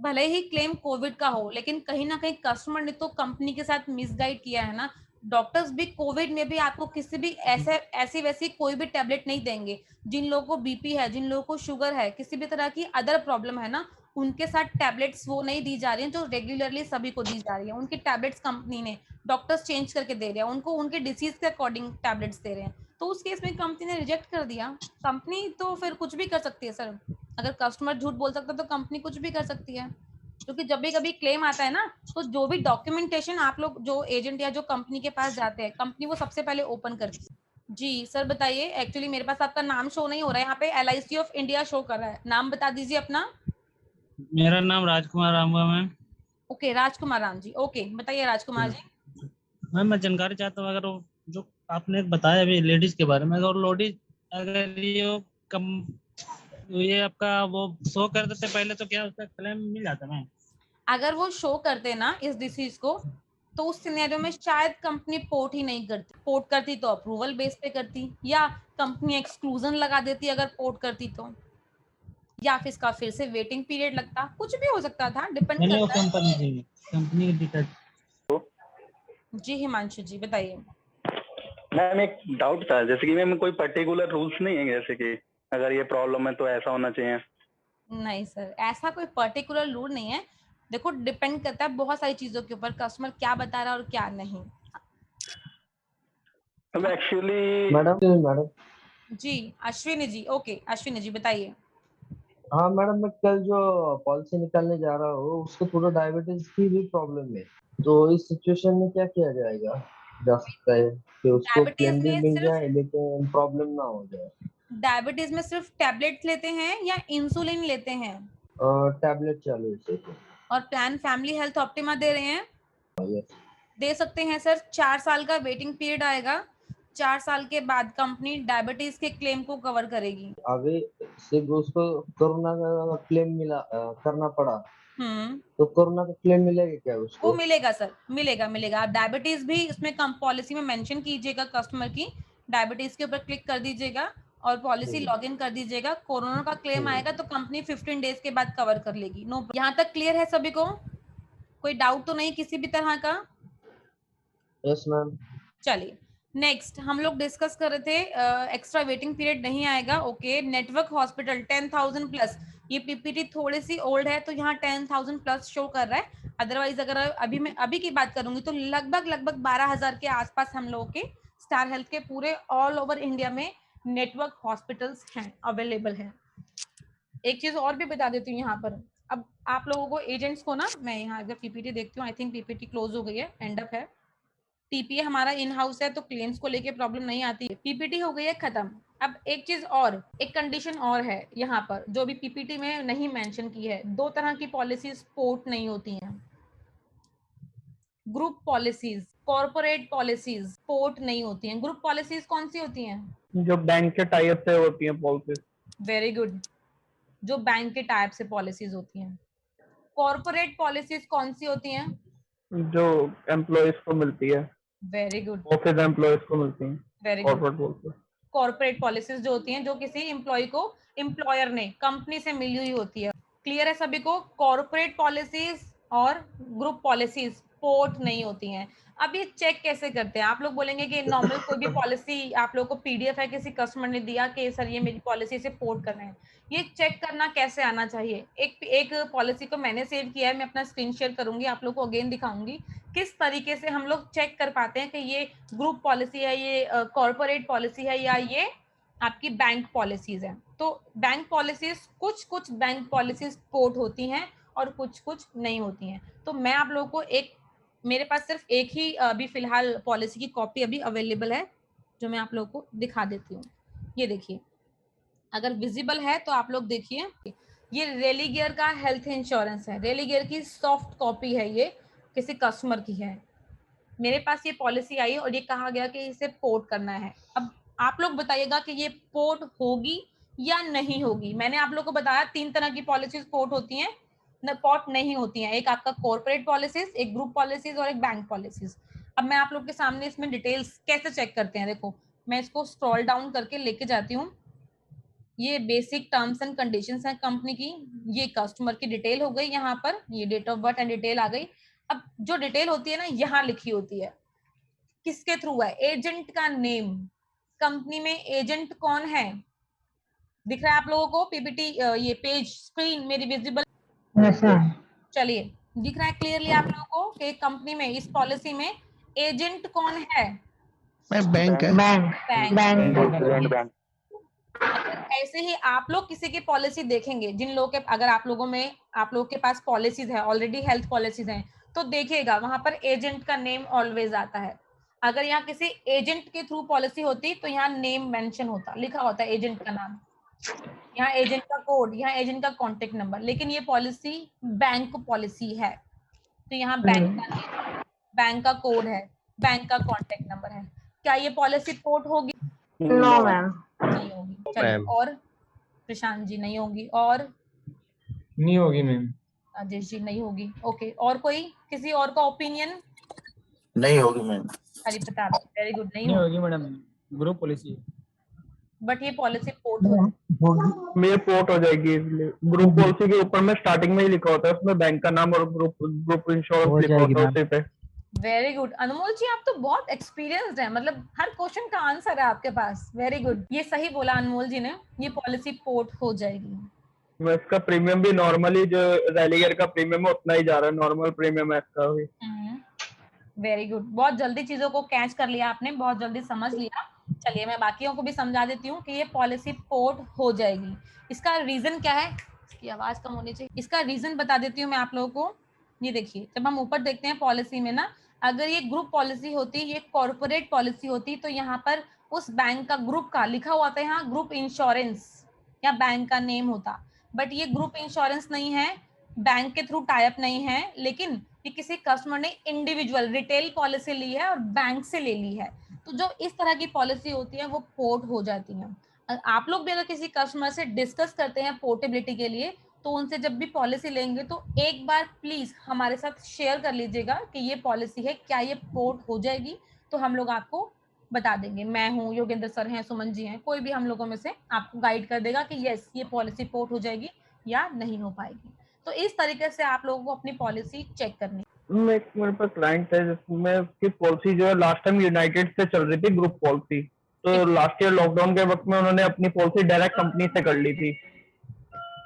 भले ही क्लेम कोविड का हो, लेकिन कहीं ना कहीं कस्टमर ने तो कंपनी के साथ मिसगाइड किया है ना। डॉक्टर्स भी कोविड में भी आपको किसी भी ऐसी वैसी कोई भी टेबलेट नहीं देंगे। जिन लोगों को बीपी है, जिन लोगों को शुगर है, किसी भी तरह की अदर प्रॉब्लम है ना, उनके साथ टैबलेट्स वो नहीं दी जा रही हैं जो रेगुलरली सभी को दी जा रही है। उनकी टैबलेट्स कंपनी ने, डॉक्टर्स चेंज करके दे रहे हैं उनको, उनके डिसीज के अकॉर्डिंग टैबलेट्स दे रहे हैं। तो उस केस में कंपनी ने रिजेक्ट कर दिया। कंपनी तो फिर कुछ भी कर सकती है सर, अगर कस्टमर झूठ बोल सकता है तो कंपनी कुछ भी कर सकती है। क्योंकि जब भी कभी क्लेम आता है ना, तो जो भी डॉक्यूमेंटेशन आप लोग जो एजेंट या जो कंपनी के पास जाते हैं, कंपनी वो सबसे पहले ओपन करती है। जी सर बताइए, एक्चुअली मेरे पास आपका नाम शो नहीं हो रहा है, यहाँ पे LIC ऑफ इंडिया शो कर रहा है। नाम बता दीजिए अपना। मेरा नाम राजकुमार राम है मैम। ओके राजकुमार राम जी, ओके बताइए राजकुमार जी। मैम मैं जानकारी चाहता हूँ, अगर वो जो आपने बताया अभी लेडीज के बारे में, अगर लेडीज अगर ये कम ये आपका वो शो कर देते पहले तो क्या उसका क्लेम मिल जाता मैम? अगर वो शो करते ना इस डिसीज को, तो उस सिनेरियो में शायद कंपनी पोर्ट ही नहीं करती। पोर्ट करती तो अप्रूवल बेस पे करती, या कंपनी एक्सक्लूजन लगा देती अगर पोर्ट करती तो, या फिर इसका फिर से वेटिंग पीरियड लगता, कुछ भी हो सकता था, डिपेंड नहीं, वो करता है। कंपनी की डिटेल। जी हिमांशु जी बताइए। मैम एक डाउट था, जैसे कि मैम कोई पर्टिकुलर रूल्स नहीं है, जैसे कि अगर ये प्रॉब्लम है तो ऐसा होना चाहिए? नहीं सर, ऐसा कोई पर्टिकुलर रूल नहीं है। देखो डिपेंड करता है बहुत सारी चीजों के ऊपर, कस्टमर क्या बता रहा है और क्या नहीं। एक्चुअली मैडम जी अश्विनी जी, ओके अश्विनी जी बताइए। हाँ मैडम, मैं कल जो पॉलिसी निकालने जा रहा हूँ उसको थोड़ा डायबिटीज की भी प्रॉब्लम है, तो इस सिचुएशन में क्या किया जा सकता है कि उसको क्लेम डायबिटीज भी में मिल सिर्फ जाए लेकिन प्रॉब्लम ना हो जाए? डायबिटीज में सिर्फ टैबलेट्स लेते हैं या इंसुलिन लेते हैं? टैबलेट चालू है। और प्लान फैमिली हेल्थ ऑप्टिमा दे रहे हैं? यस। दे सकते हैं सर। 4 साल का वेटिंग पीरियड आएगा, 4 साल के बाद कंपनी डायबिटीज के क्लेम को कवर करेगी। अभी सिर्फ उसको कोरोना का क्लेम मिला करना पड़ा, हम्म, तो कोरोना का क्लेम मिलेगा क्या वो उसको? मिलेगा सर, मिलेगा मिलेगा। आप डायबिटीज भी इसमें कम पॉलिसी में मेंशन कीजिएगा, कस्टमर की डायबिटीज के ऊपर क्लिक कर दीजिएगा और पॉलिसी लॉगिन कर दीजिएगा। कोरोना का क्लेम आएगा तो कंपनी 15 डेज के बाद कवर कर लेगी। नो, यहाँ तक क्लियर है सभी को? कोई डाउट तो नहीं किसी भी तरह का? Yes ma'am. चलिए नेक्स्ट हम लोग डिस्कस कर रहे थे, एक्स्ट्रा वेटिंग पीरियड नहीं आएगा। ओके, नेटवर्क हॉस्पिटल 10,000 प्लस, ये पीपीटी थोड़ी सी ओल्ड है तो यहाँ 10,000 प्लस शो कर रहा है। अदरवाइज अगर अभी की बात करूंगी तो लगभग 12,000 के आसपास हम लोगों के स्टार हेल्थ के पूरे ऑल ओवर इंडिया में नेटवर्क हॉस्पिटल्स हैं, अवेलेबल हैं। एक चीज और भी बता देती हूँ यहाँ पर, अब आप लोगों को एजेंट्स को ना, मैं यहाँ अगर पीपीटी देखती हूँ, आई थिंक पीपीटी क्लोज हो गई है, एंड अप है। टीपीए हमारा इन हाउस है तो क्लेम्स को लेके प्रॉब्लम नहीं आती। पीपीटी हो गई है खत्म। अब एक चीज और, एक कंडीशन और है यहाँ पर जो भी पीपीटी में नहीं मेंशन की है। 2 तरह की पॉलिसीज पोर्ट नहीं होती हैं। Group policies, corporate policies port नहीं होती हैं। ग्रुप पॉलिसीज कौन सी होती हैं? जो बैंक के टाइप से होती हैं पॉलिसी। वेरी गुड, जो बैंक के टाइप से पॉलिसीज होती हैं। कॉर्पोरेट पॉलिसीज कौन सी होती हैं? जो एम्प्लॉयज को मिलती है। वेरी गुड, ऑफिस एम्प्लॉयज को मिलती हैं। Very good. Corporate policy. Corporate policies जो होती हैं, जो किसी एम्प्लॉय को एम्प्लॉयर ने कंपनी से मिली हुई होती है। क्लियर है सभी को? कॉर्पोरेट पॉलिसीज और ग्रुप पॉलिसीज पोर्ट नहीं होती हैं। अब ये चेक कैसे करते हैं? आप लोग बोलेंगे कि नॉर्मल कोई भी पॉलिसी आप लोग को पीडीएफ है, किसी कस्टमर ने दिया कि सर ये मेरी पॉलिसी से पोर्ट करना है, ये चेक करना कैसे आना चाहिए? एक पॉलिसी को मैंने सेव किया है, मैं अपना स्क्रीन शेयर करूंगी, आप लोग को अगेन दिखाऊंगी किस तरीके से हम लोग चेक कर पाते हैं कि ये ग्रुप पॉलिसी है, ये कॉर्पोरेट पॉलिसी है, या ये आपकी बैंक पॉलिसीज है। तो बैंक पॉलिसीज, कुछ बैंक पॉलिसीज पोर्ट होती हैं और कुछ नहीं होती हैं। तो मैं आप लोगों को मेरे पास सिर्फ एक ही अभी फिलहाल पॉलिसी की कॉपी अभी अवेलेबल है, जो मैं आप लोगों को दिखा देती हूँ। ये देखिए, अगर विजिबल है तो आप लोग देखिए, ये रेलिगेयर का हेल्थ इंश्योरेंस है। रेलिगेयर की सॉफ्ट कॉपी है, ये किसी कस्टमर की है। मेरे पास ये पॉलिसी आई और ये कहा गया कि इसे पोर्ट करना है। अब आप लोग बताइएगा कि ये पोर्ट होगी या नहीं होगी। मैंने आप लोग को बताया 3 तरह की पॉलिसीज पोर्ट होती हैं, पोर्ट नहीं होती हैं। एक आपका कॉर्पोरेट पॉलिसीज, एक ग्रुप पॉलिसीज और एक बैंक पॉलिसीज। अब मैं आप लोग के सामने इसमें डिटेल्स कैसे चेक करते हैं, देखो मैं इसको स्क्रॉल डाउन करके लेके जाती हूँ। ये बेसिक टर्म्स एंड कंडीशंस हैं कंपनी की। ये कस्टमर की डिटेल हो गई, यहाँ पर ये date of birth and detail आ गई। अब जो डिटेल होती है ना, यहाँ लिखी होती है किसके थ्रू है, एजेंट का नेम, कंपनी में एजेंट कौन है। दिख रहा है आप लोगों को पीपीटी, ये पेज स्क्रीन मेरी विजिबल? चलिए, दिख रहा है क्लियरली आप लोगों को कि कंपनी में इस पॉलिसी में एजेंट कौन है? बैंक है। बैंक। ऐसे ही आप लोग किसी की पॉलिसी देखेंगे, जिन लोगों के, अगर आप लोगों के पास पॉलिसीज है ऑलरेडी, हेल्थ पॉलिसीज हैं, तो देखिएगा वहां पर एजेंट का नेम ऑलवेज आता है। अगर यहाँ किसी एजेंट के थ्रू पॉलिसी होती तो यहाँ नेम मेंशन होता, लिखा होता है एजेंट का नाम, यहाँ एजेंट का कोड, यहाँ एजेंट का कॉन्टेक्ट नंबर। लेकिन ये पॉलिसी बैंक पॉलिसी है, तो यहाँ बैंक का कोड है, बैंक का कॉन्टेक्ट नंबर है। क्या ये पॉलिसी पोर्ट होगी? No ma'am. नहीं होगी। चलिए, और प्रशांत जी नहीं होगी, और नहीं होगी मैम। राजेश जी नहीं होगी। ओके, और कोई, किसी और का ओपिनियन? नहीं होगी ma'am. Hari Pratap, very good, नहीं नहीं होगी। होगी मैडम, ग्रुप पॉलिसी। बट ये पॉलिसी पोर्ट होगी। मेरे पोर्ट हो जाएगी इसलिए। ग्रुप पॉलिसी के ऊपर में स्टार्टिंग में ही लिखा होता है, उसमें बैंक का नाम और ग्रुप इंश्योरेंस लिखा होता है उसी पे। वेरी गुड अनमोल जी, आप तो बहुत एक्सपीरियंस्ड हैं, मतलब हर क्वेश्चन का आंसर है आपके पास। वेरी गुड, ये सही बोला अनमोल जी ने, ये पॉलिसी पोर्ट हो जाएगी। इसका प्रीमियम भी नॉर्मली जो रेलिगेयर का प्रीमियम है उतना ही जा रहा है, नॉर्मल प्रीमियम है इसका भी। वेरी गुड, बहुत जल्दी चीजों को कैच कर लिया आपने, बहुत जल्दी समझ लिया। चलिए, मैं बाकियों को भी समझा देती हूँ कि ये पॉलिसी पोर्ट हो जाएगी। इसका रीजन क्या है? इसकी आवाज कम होनी चाहिए। इसका रीजन बता देती हूँ मैं आप लोगों को। ये देखिए, जब हम ऊपर देखते हैं पॉलिसी में ना, अगर ये ग्रुप पॉलिसी होती, ये कॉर्पोरेट पॉलिसी होती, तो यहाँ पर उस बैंक का, ग्रुप का लिखा हुआ था यहाँ ग्रुप इंश्योरेंस, या बैंक का नेम होता। बट ये ग्रुप इंश्योरेंस नहीं है, बैंक के थ्रू टाई अप नहीं है, लेकिन ये किसी कस्टमर ने इंडिविजुअल रिटेल पॉलिसी ली है और बैंक से ले ली है। तो जो इस तरह की पॉलिसी होती है वो पोर्ट हो जाती है। आप लोग भी अगर किसी कस्टमर से डिस्कस करते हैं पोर्टेबिलिटी के लिए, तो उनसे जब भी पॉलिसी लेंगे तो एक बार प्लीज हमारे साथ शेयर कर लीजिएगा कि ये पॉलिसी है, क्या ये पोर्ट हो जाएगी? तो हम लोग आपको बता देंगे। मैं हूँ, योगेंद्र सर हैं, सुमन जी हैं, कोई भी हम लोगों में से आपको गाइड कर देगा कि यस ये पॉलिसी पोर्ट हो जाएगी या नहीं हो पाएगी। तो इस तरीके से आप लोगों को अपनी पॉलिसी चेक करनी। मेरे पास क्लाइंट है जिसमें उसकी पॉलिसी जो है लास्ट टाइम यूनाइटेड से चल रही थी, ग्रुप पॉलिसी। तो लास्ट ईयर लॉकडाउन के वक्त में उन्होंने अपनी पॉलिसी डायरेक्ट कंपनी से कर ली थी।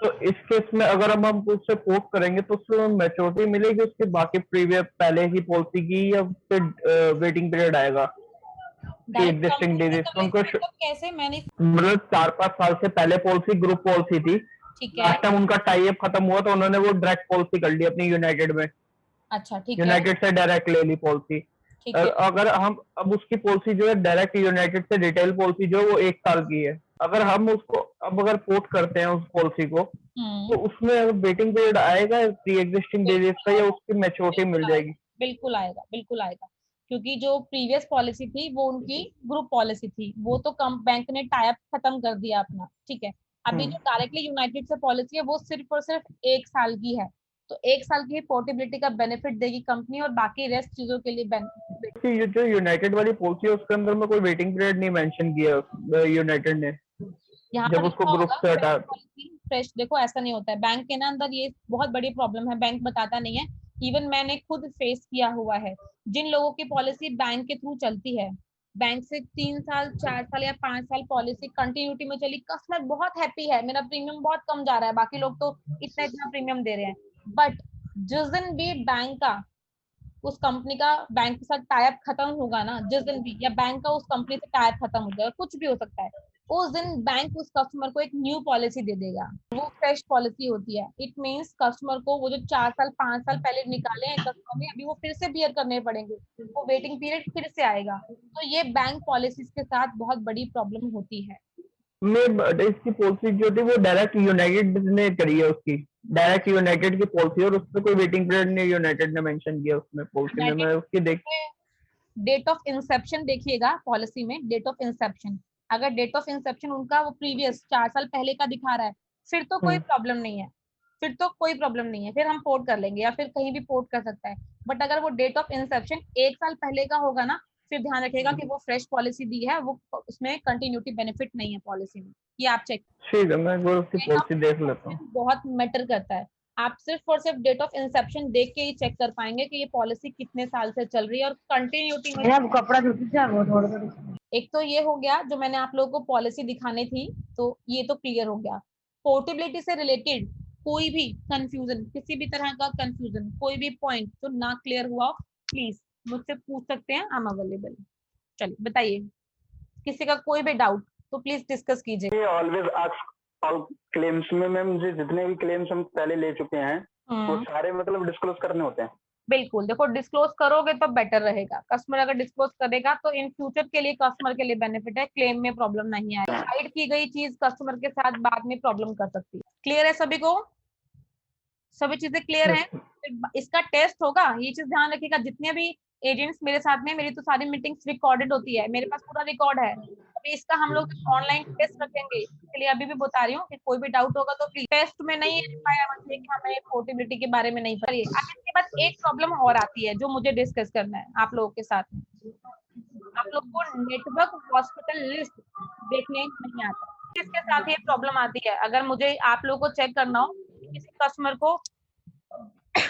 तो इस केस में अगर हम उससे पोर्ट करेंगे तो उससे मैच्योरिटी मिलेगी उसके बाकी प्रीवियस पहले की पॉलिसी की, या फिर वेटिंग पीरियड आएगा? एग्जिस्टिंग डिजीज उनको कैसे? मैंने मतलब 4-5 साल से पहले पॉलिसी ग्रुप पॉलिसी थी, ठीक है। लास्ट टाइम उनका टाई अप खत्म हुआ तो उन्होंने वो डायरेक्ट पॉलिसी कर ली अपनी यूनाइटेड में। अच्छा ठीक है। यूनाइटेड से डायरेक्ट ले ली पॉलिसी। ठीक है। अगर हम अब उसकी पॉलिसी जो है डायरेक्ट यूनाइटेड से रिटेल पॉलिसी जो है वो 1 साल की है। अगर हम उसको अब अगर पोर्ट करते हैं उस पॉलिसी को तो उसमें वेटिंग पीरियड आएगा प्री एग्जिस्टिंग डिजीज का या उसकी मैच्योरिटी मिल जाएगी? बिल्कुल आएगा, बिल्कुल आएगा, क्योंकि जो प्रीवियस पॉलिसी थी वो उनकी ग्रुप पॉलिसी थी, वो तो कम बैंक ने टाई अप खत्म कर दिया अपना, ठीक है। अभी जो डायरेक्टली यूनाइटेड से पॉलिसी है वो सिर्फ और सिर्फ 1 साल की है, तो 1 साल की पोर्टेबिलिटी का बेनिफिट देगी कंपनी और बाकी रेस्ट चीजों के लिए बेनिफिट। ये जो यूनाइटेड वाली पॉलिसी है उसके अंदर में कोई वेटिंग पीरियड नहीं मेंशन किया यूनाइटेड ने यहाँ जब पर उसको लिखा ग्रुप होगा से हटा। फ्रेश। देखो ऐसा नहीं होता है बैंक के ना अंदर, ये बहुत बड़ी प्रॉब्लम है, बैंक बताता नहीं है। इवन मैंने खुद फेस किया हुआ है, जिन लोगों की पॉलिसी बैंक के थ्रू चलती है, बैंक से 3 साल 4 साल या 5 साल पॉलिसी कंटिन्यूटी में चली, कस्टमर बहुत हैप्पी है, मेरा प्रीमियम बहुत कम जा रहा है, बाकी लोग तो इतना इतना प्रीमियम दे रहे हैं। बट जिस दिन भी बैंक का उस कंपनी का बैंक के साथ टाई अप खत्म होगा ना, जिस दिन भी, या बैंक का उस कंपनी से टाई अप खत्म हो जाएगा, कुछ भी हो सकता है, उस दिन बैंक उस कस्टमर को एक न्यू पॉलिसी दे देगा, वो फ्रेश पॉलिसी होती है। इट मींस कस्टमर को वो जो 4 साल 5 साल पहले निकाले हैं कस्टमर ने, अभी वो फिर से बियर करने पड़ेंगे, वो वेटिंग पीरियड फिर से आएगा। तो ये बैंक पॉलिसीज के साथ बहुत बड़ी प्रॉब्लम होती है। में इसकी पॉलिसी जो थी वो डायरेक्ट यूनाइटेड ने करी है, उसकी डायरेक्ट यूनाइटेड की पॉलिसी, और उसमें कोई वेटिंग पीरियड नहीं यूनाइटेड ने मेंशन किया उसमें पॉलिसी में। मैं उसकी डेट ऑफ इंसेप्शन देखिएगा पॉलिसी में, डेट ऑफ इंसेप्शन, अगर डेट ऑफ इंसेप्शन उनका वो प्रीवियस 4 साल पहले का दिखा रहा है, फिर तो कोई प्रॉब्लम नहीं है, फिर तो कोई प्रॉब्लम नहीं है, फिर हम पोर्ट कर लेंगे या फिर कहीं भी पोर्ट कर सकता है। बट अगर वो डेट ऑफ इंसेप्शन 1 साल पहले का होगा ना, फिर ध्यान रखिएगा कि वो फ्रेश पॉलिसी दी है, वो उसमें कंटिन्यूटी बेनिफिट नहीं है पॉलिसी में, ये आप चेक। ठीक है, मैं वो उसकी पॉलिसी देख लेता हूँ। बहुत मैटर करता है, आप सिर्फ और सिर्फ डेट ऑफ इंसेप्शन देख के ही चेक कर पाएंगे कि ये पॉलिसी कितने साल से चल रही है और कंटिन्यूटी में कपड़ा। एक तो ये हो गया जो मैंने आप लोगों को पॉलिसी दिखानी थी, तो ये तो क्लियर हो गया। पोर्टेबिलिटी से रिलेटेड कोई भी कंफ्यूजन, किसी भी तरह का कंफ्यूजन, कोई भी पॉइंट जो ना क्लियर हुआ, प्लीज मुझसे पूछ सकते हैं, आई एम अवेलेबल। चलिए बताइए, किसी का कोई भी डाउट तो प्लीज डिस्कस कीजिए। ऑलवेज आस्क ऑल क्लेम्स में मैम, मुझे जितने भी क्लेम्स हम पहले ले चुके हैं वो सारे मतलब डिस्क्लोज करने होते हैं? बिल्कुल, देखो डिस्क्लोज करोगे तो बेटर रहेगा, कस्टमर अगर डिस्क्लोज करेगा तो इन फ्यूचर के लिए कस्टमर के लिए बेनिफिट है, क्लेम में प्रॉब्लम नहीं आएगी। हाइड की गई चीज कस्टमर के साथ बाद में प्रॉब्लम कर सकती है। क्लियर है सभी को? सभी चीजें क्लियर हैं? इसका टेस्ट होगा, ये चीज ध्यान रखिएगा। जितने भी एजेंट्स मेरे साथ में, मेरी तो सारी मीटिंग्स रिकॉर्डेड होती है, मेरे पास पूरा रिकॉर्ड है। अभी इसका हम लोग ऑनलाइन टेस्ट रखेंगे, इसके लिए अभी भी बता रही हूँ कि कोई भी डाउट होगा तो प्लीज। टेस्ट में नहीं पाया मुझे कि हमें पोर्टेबिलिटी के बारे में नहीं पता। अब इसके बाद एक प्रॉब्लम और आती है जो मुझे डिस्कस करना है आप लोगों के साथ में। आप लोग को नेटवर्क हॉस्पिटल लिस्ट देखने नहीं आता, किसके साथ ये प्रॉब्लम आती है? अगर मुझे आप लोगों को चेक करना हो, किसी कस्टमर को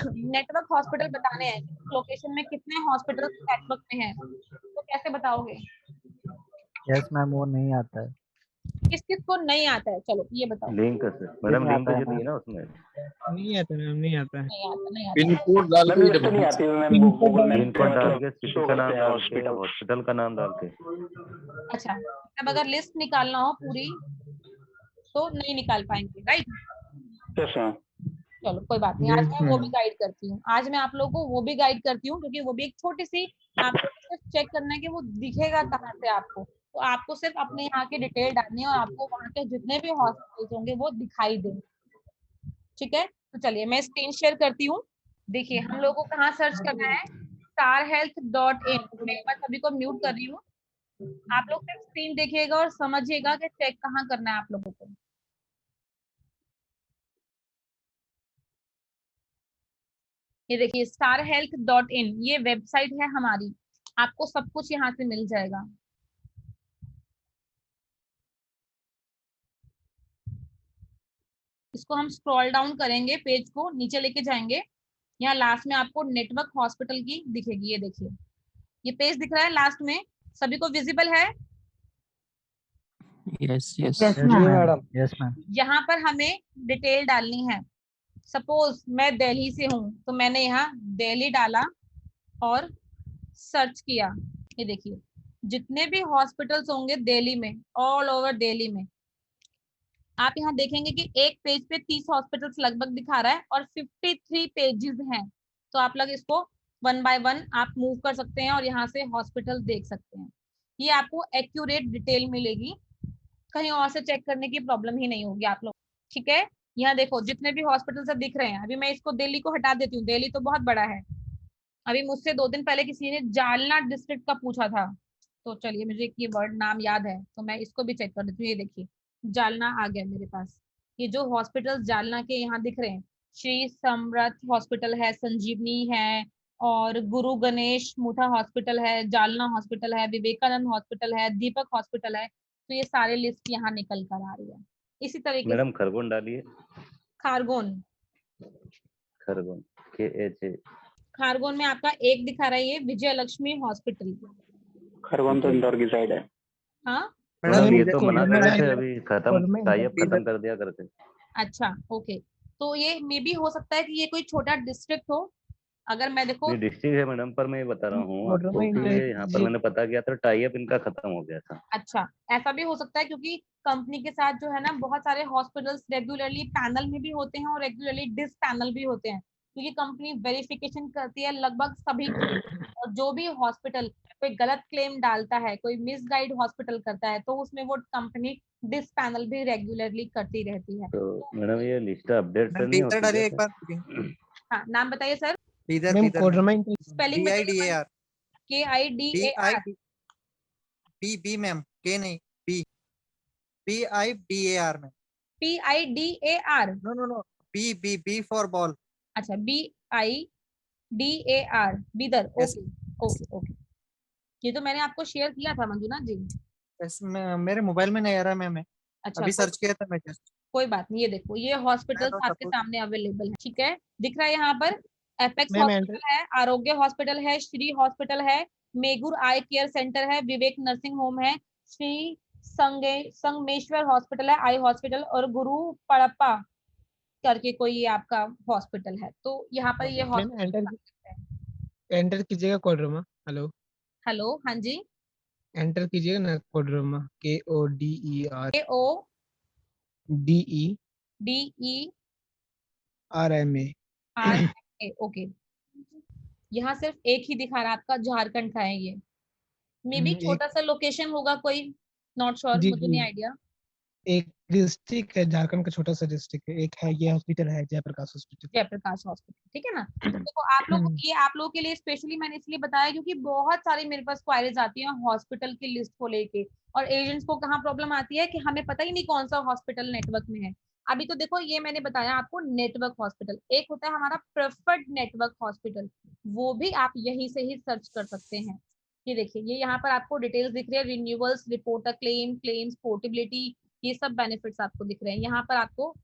नेटवर्क हॉस्पिटल बताने हैं, लोकेशन में कितने हॉस्पिटल नेटवर्क में है, तो कैसे बताओगे? यस मैम, वो नहीं आता है। किस किस को नहीं आता है? चलो ये बताओ। लिंक से मैडम, लिंक जो दी है ना उसमें नहीं आता मैम, नहीं आता है। पिन कोड डाल के नहीं आती है ma'am, Google map pin code डाल के, सिटी का नाम डाल के, हॉस्पिटल का नाम डाल के। अच्छा, अब अगर लिस्ट निकालना हो पूरी तो नहीं निकाल पाएंगे, राइट? चलो कोई बात नहीं, आज मैं वो भी गाइड करती हूँ, आज मैं आप लोगों को वो भी गाइड करती हूँ, क्योंकि वो भी एक छोटी सी आपको सिर्फ चेक करना है कि वो दिखेगा कहाँ से आपको। तो आपको सिर्फ अपने यहाँ की डिटेल डालनी है और आपको वहाँ के जितने भी हॉस्पिटल्स होंगे वो दिखाई दें। ठीक है, तो चलिए मैं स्क्रीन शेयर करती हूँ। देखिए हम लोग को कहाँ सर्च करना है, starhealth.in। मैं एक बार सभी को म्यूट कर रही हूँ, आप लोग सिर्फ स्क्रीन देखिएगा और समझिएगा कि चेक कहाँ करना है आप लोगों को। ये देखिए starhealth.in, ये वेबसाइट है हमारी, आपको सब कुछ यहाँ से मिल जाएगा। इसको हम स्क्रॉल डाउन करेंगे, पेज को नीचे लेके जाएंगे, यहाँ लास्ट में आपको नेटवर्क हॉस्पिटल की दिखेगी। ये देखिए ये पेज दिख रहा है लास्ट में, सभी को विजिबल है? Yes yes madam, yes ma'am. यहाँ पर हमें डिटेल डालनी है। सपोज मैं दिल्ली से हूँ तो मैंने यहाँ दिल्ली डाला और सर्च किया। ये देखिए जितने भी हॉस्पिटल्स होंगे दिल्ली में, ऑल ओवर दिल्ली में, आप यहाँ देखेंगे कि एक पेज पे 30 हॉस्पिटल्स लगभग दिखा रहा है और 53 पेजेस हैं। तो आप लोग इसको 1 बाय 1 आप मूव कर सकते हैं और यहाँ से हॉस्पिटल देख सकते हैं। ये आपको एक्यूरेट डिटेल मिलेगी, कहीं और से चेक करने की प्रॉब्लम ही नहीं होगी आप लोग। ठीक है, यहाँ देखो जितने भी हॉस्पिटल सब दिख रहे हैं। अभी मैं इसको दिल्ली को हटा देती हूँ, दिल्ली तो बहुत बड़ा है। अभी मुझसे 2 दिन पहले किसी ने जालना डिस्ट्रिक्ट का पूछा था, तो चलिए मुझे एक ये वर्ड नाम याद है तो मैं इसको भी चेक कर देती हूँ। ये देखिए जालना आ गया मेरे पास। ये जो हॉस्पिटल जालना के यहाँ दिख रहे हैं, श्री समर्थ हॉस्पिटल है, संजीवनी है, और गुरु गणेश मुथा हॉस्पिटल है, जालना हॉस्पिटल है, विवेकानंद हॉस्पिटल है, दीपक हॉस्पिटल है। तो ये सारे लिस्ट यहाँ निकल कर आ रही है। इसी तरीके से मैडम खरगोन डालिए, खारगोन, खरगोन KHA। खारगोन में आपका एक दिखा रहा है ये विजय लक्ष्मी हॉस्पिटल। खरगोन तो इंदौर की साइड है। हाँ मैडम ये तो मना कर रहे थे, अभी खत्म, टाई अप खत्म कर दिया करते। अच्छा ओके, तो ये मे भी हो सकता है कि ये कोई छोटा डिस्ट्रिक्ट हो। अगर मैं देखो ये डिस्ट्रिक्ट है मैडम, पर मैं ये बता रहा हूँ आपको कि ये यहाँ पर मैंने पता किया था, टाई अप इनका खत्म हो गया था। अच्छा, ऐसा भी हो सकता है क्योंकि कंपनी के साथ जो है ना बहुत सारे हॉस्पिटल्स रेगुलरली पैनल में भी होते हैं और रेगुलरली डिस पैनल भी होते हैं, क्योंकि कंपनी वेरिफिकेशन करती है लगभग सभी की। और जो भी हॉस्पिटल कोई गलत क्लेम डालता है, कोई मिसगाइड हॉस्पिटल करता है, तो उसमें वो कंपनी डिस पैनल भी रेगुलरली करती रहती है। तो मैडम ये लिस्ट अपडेट मैम नहीं बीदर होती डालिए एक क्या? बार। हाँ नाम बताइए sir. Bidar ma'am Bidar Koderma spelling BIDAR KIDAR। B ma'am, K नहीं, BIDAR ma'am. PIDAR। No B for ball. अच्छा BIDAR Bidar. Yes. Okay okay okay, ये तो मैंने आपको शेयर किया था मंजुनाथ जी। मेरे मोबाइल में नहीं आ रहा मैम, मैं अच्छा अभी सर्च किया था मैं जस्ट। कोई बात नहीं, ये देखो ये हॉस्पिटल्स आपके सामने अवेलेबल है। ठीक है, दिख रहा है यहाँ पर एपेक्स मैम हॉस्पिटल है, आरोग्य हॉस्पिटल है, श्री हॉस्पिटल है, मेगुर आई केयर सेंटर है, विवेक नर्सिंग होम है, श्री संगमेश्वर हॉस्पिटल है आई हॉस्पिटल, और गुरु पड़प्पा करके कोई ये आपका हॉस्पिटल है। तो यहाँ पर ये हॉस्पिटल एंटर कीजिएगा कोडरमा। हेलो हेलो हाँ जी, एंटर कीजिएगा ना कोडरमा, KODERDE DERMA। ओके, यहाँ सिर्फ एक ही दिखा रहा है आपका, झारखंड का है ये। मे बी छोटा सा लोकेशन होगा कोई, नॉट श्योर, मुझे नहीं आइडिया। एक डिस्ट्रिक्ट है झारखंड का, छोटा सा डिस्ट्रिक्ट है। एक है ये हॉस्पिटल है जयप्रकाश हॉस्पिटल। जयप्रकाश हॉस्पिटल, ठीक है ना। तो देखो आप लोग, ये आप लोगों के लिए स्पेशली मैंने इसलिए बताया क्योंकि बहुत सारी मेरे पास क्वायरीज आती हैं हॉस्पिटल की लिस्ट को लेके, और एजेंट्स को कहाँ प्रॉब्लम आती है कि हमें पता ही नहीं कौन सा हॉस्पिटल नेटवर्क में है। अभी तो देखो ये मैंने बताया आपको नेटवर्क हॉस्पिटल, एक होता है हमारा प्रेफर्ड नेटवर्क हॉस्पिटल, वो भी आप यहीं से ही सर्च कर सकते हैं। ये देखिए ये यहाँ पर आपको डिटेल्स दिख रही है, renewals, report claim, claims, portability, ये सब बेनिफिट्स आपको दिख रहे हैं। यहाँ पर आपको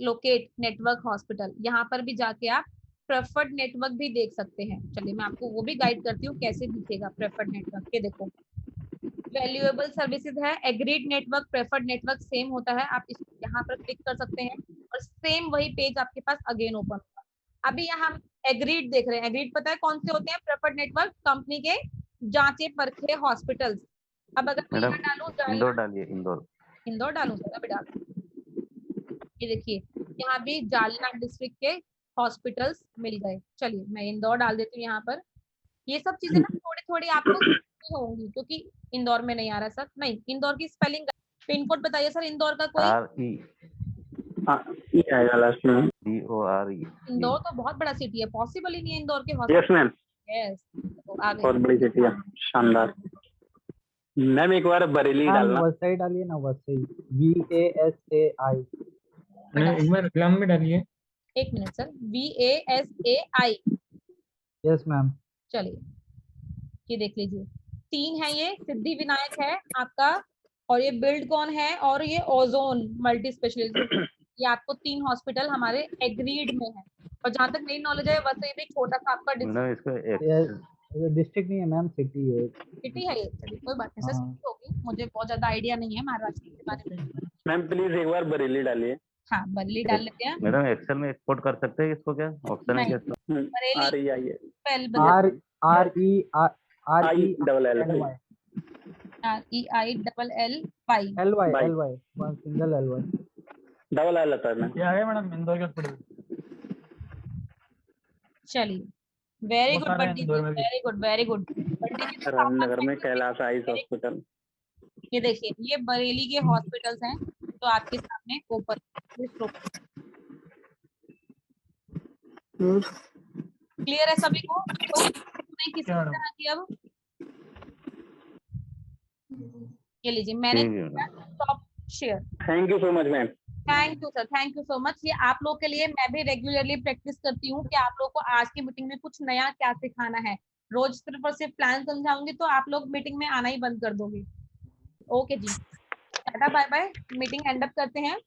लोकेट नेटवर्क हॉस्पिटल, यहाँ पर भी जाके आप प्रेफर्ड नेटवर्क भी देख सकते हैं। चलिए मैं आपको वो भी गाइड करती हूँ कैसे दिखेगा प्रेफर्ड नेटवर्क। के देखो वैल्यूएबल सर्विसेज है, agreed network, preferred network same होता है। आप इस यहाँ पर क्लिक कर सकते हैं और सेम वही पेज आपके पास अगेन ओपन होगा। अभी यहाँ हम एग्रीड देख रहे हैं। एग्रीड पता है कौन से होते हैं? प्रेफर्ड नेटवर्क कंपनी के जांचे परखे हॉस्पिटल्स। अब अगर मैं यहाँ डालूं इंदौर डालिए, इंदौर डालूं सर, अभी डालूं। ये देखिए यहाँ भी जालना डिस्ट्रिक्ट के हॉस्पिटल्स मिल गए। चलिए मैं इंदौर डाल देती हूँ यहाँ पर। ये सब चीजें ना थोड़ी थोड़ी आपको होंगी क्योंकि इंदौर में नहीं आ रहा सर। नहीं, इंदौर की स्पेलिंग, पिन कोड बताइए सर इंदौर का कोई। DORE। इंदौर तो बहुत बड़ा सिटी है, पॉसिबल ही नहीं है इंदौर के हॉस्पिटल। यस मैम, यस तो आ गए, बहुत बड़ी सिटी है, शानदार। मैम एक बार बरेली डालना। वसई डालिए ना, वसई VASAI। एक बार रिक्लाम में डालिए। एक minute sir, VASAI। Yes ma'am. चलिए ये देख लीजिए, 3 है, ये सिद्धि विनायक है आपका, और ये बिल्डकॉन है, और ये ओजोन मल्टी स्पेशलिस्ट। ये आपको 3 हॉस्पिटल हमारे एग्रीड में है। और जहाँ तक मेरी नॉलेज है वैसे भी छोटा सा आपका डिस्ट्रिक्ट नहीं है मैम, सिटी है। सिटी है ये। चलिए कोई बात नहीं सर, सिटी होगी, मुझे बहुत ज्यादा आइडिया नहीं है महाराष्ट्र के बारे में। मैम प्लीज एक बार बरेली डालिए। हाँ बरेली डाल लेते हैं। मैडम एक्सेल में एक्सपोर्ट कर सकते हैं इसको क्या? ऑप्शन है क्या? Bareilly REILLY, one single LY। Double oil आता है मैं। ये आ गया मैडम इंदौर के हॉस्पिटल। चलिए वेरी वो गुड सारे बंटी जी, इंदौर में भी। Very good very good. Bunty ji Ramnagar में कैलाश आइस हॉस्पिटल। ये देखिए ये बरेली के हॉस्पिटल्स हैं तो आपके सामने ओपन। क्लियर है सभी को? नहीं किसी क्या तरह की अब ये लीजिए मैंने ठीक है madam. Top share. Thank you so much ma'am. Thank you sir, thank you so much. ये आप लोग के लिए मैं भी रेगुलरली प्रैक्टिस करती हूँ कि आप लोग को आज की मीटिंग में कुछ नया क्या सिखाना है। रोज सिर्फ और सिर्फ प्लान समझाऊंगी तो आप लोग मीटिंग में आना ही बंद कर दोगे। Okay ji, tata bye bye, meeting end up करते हैं।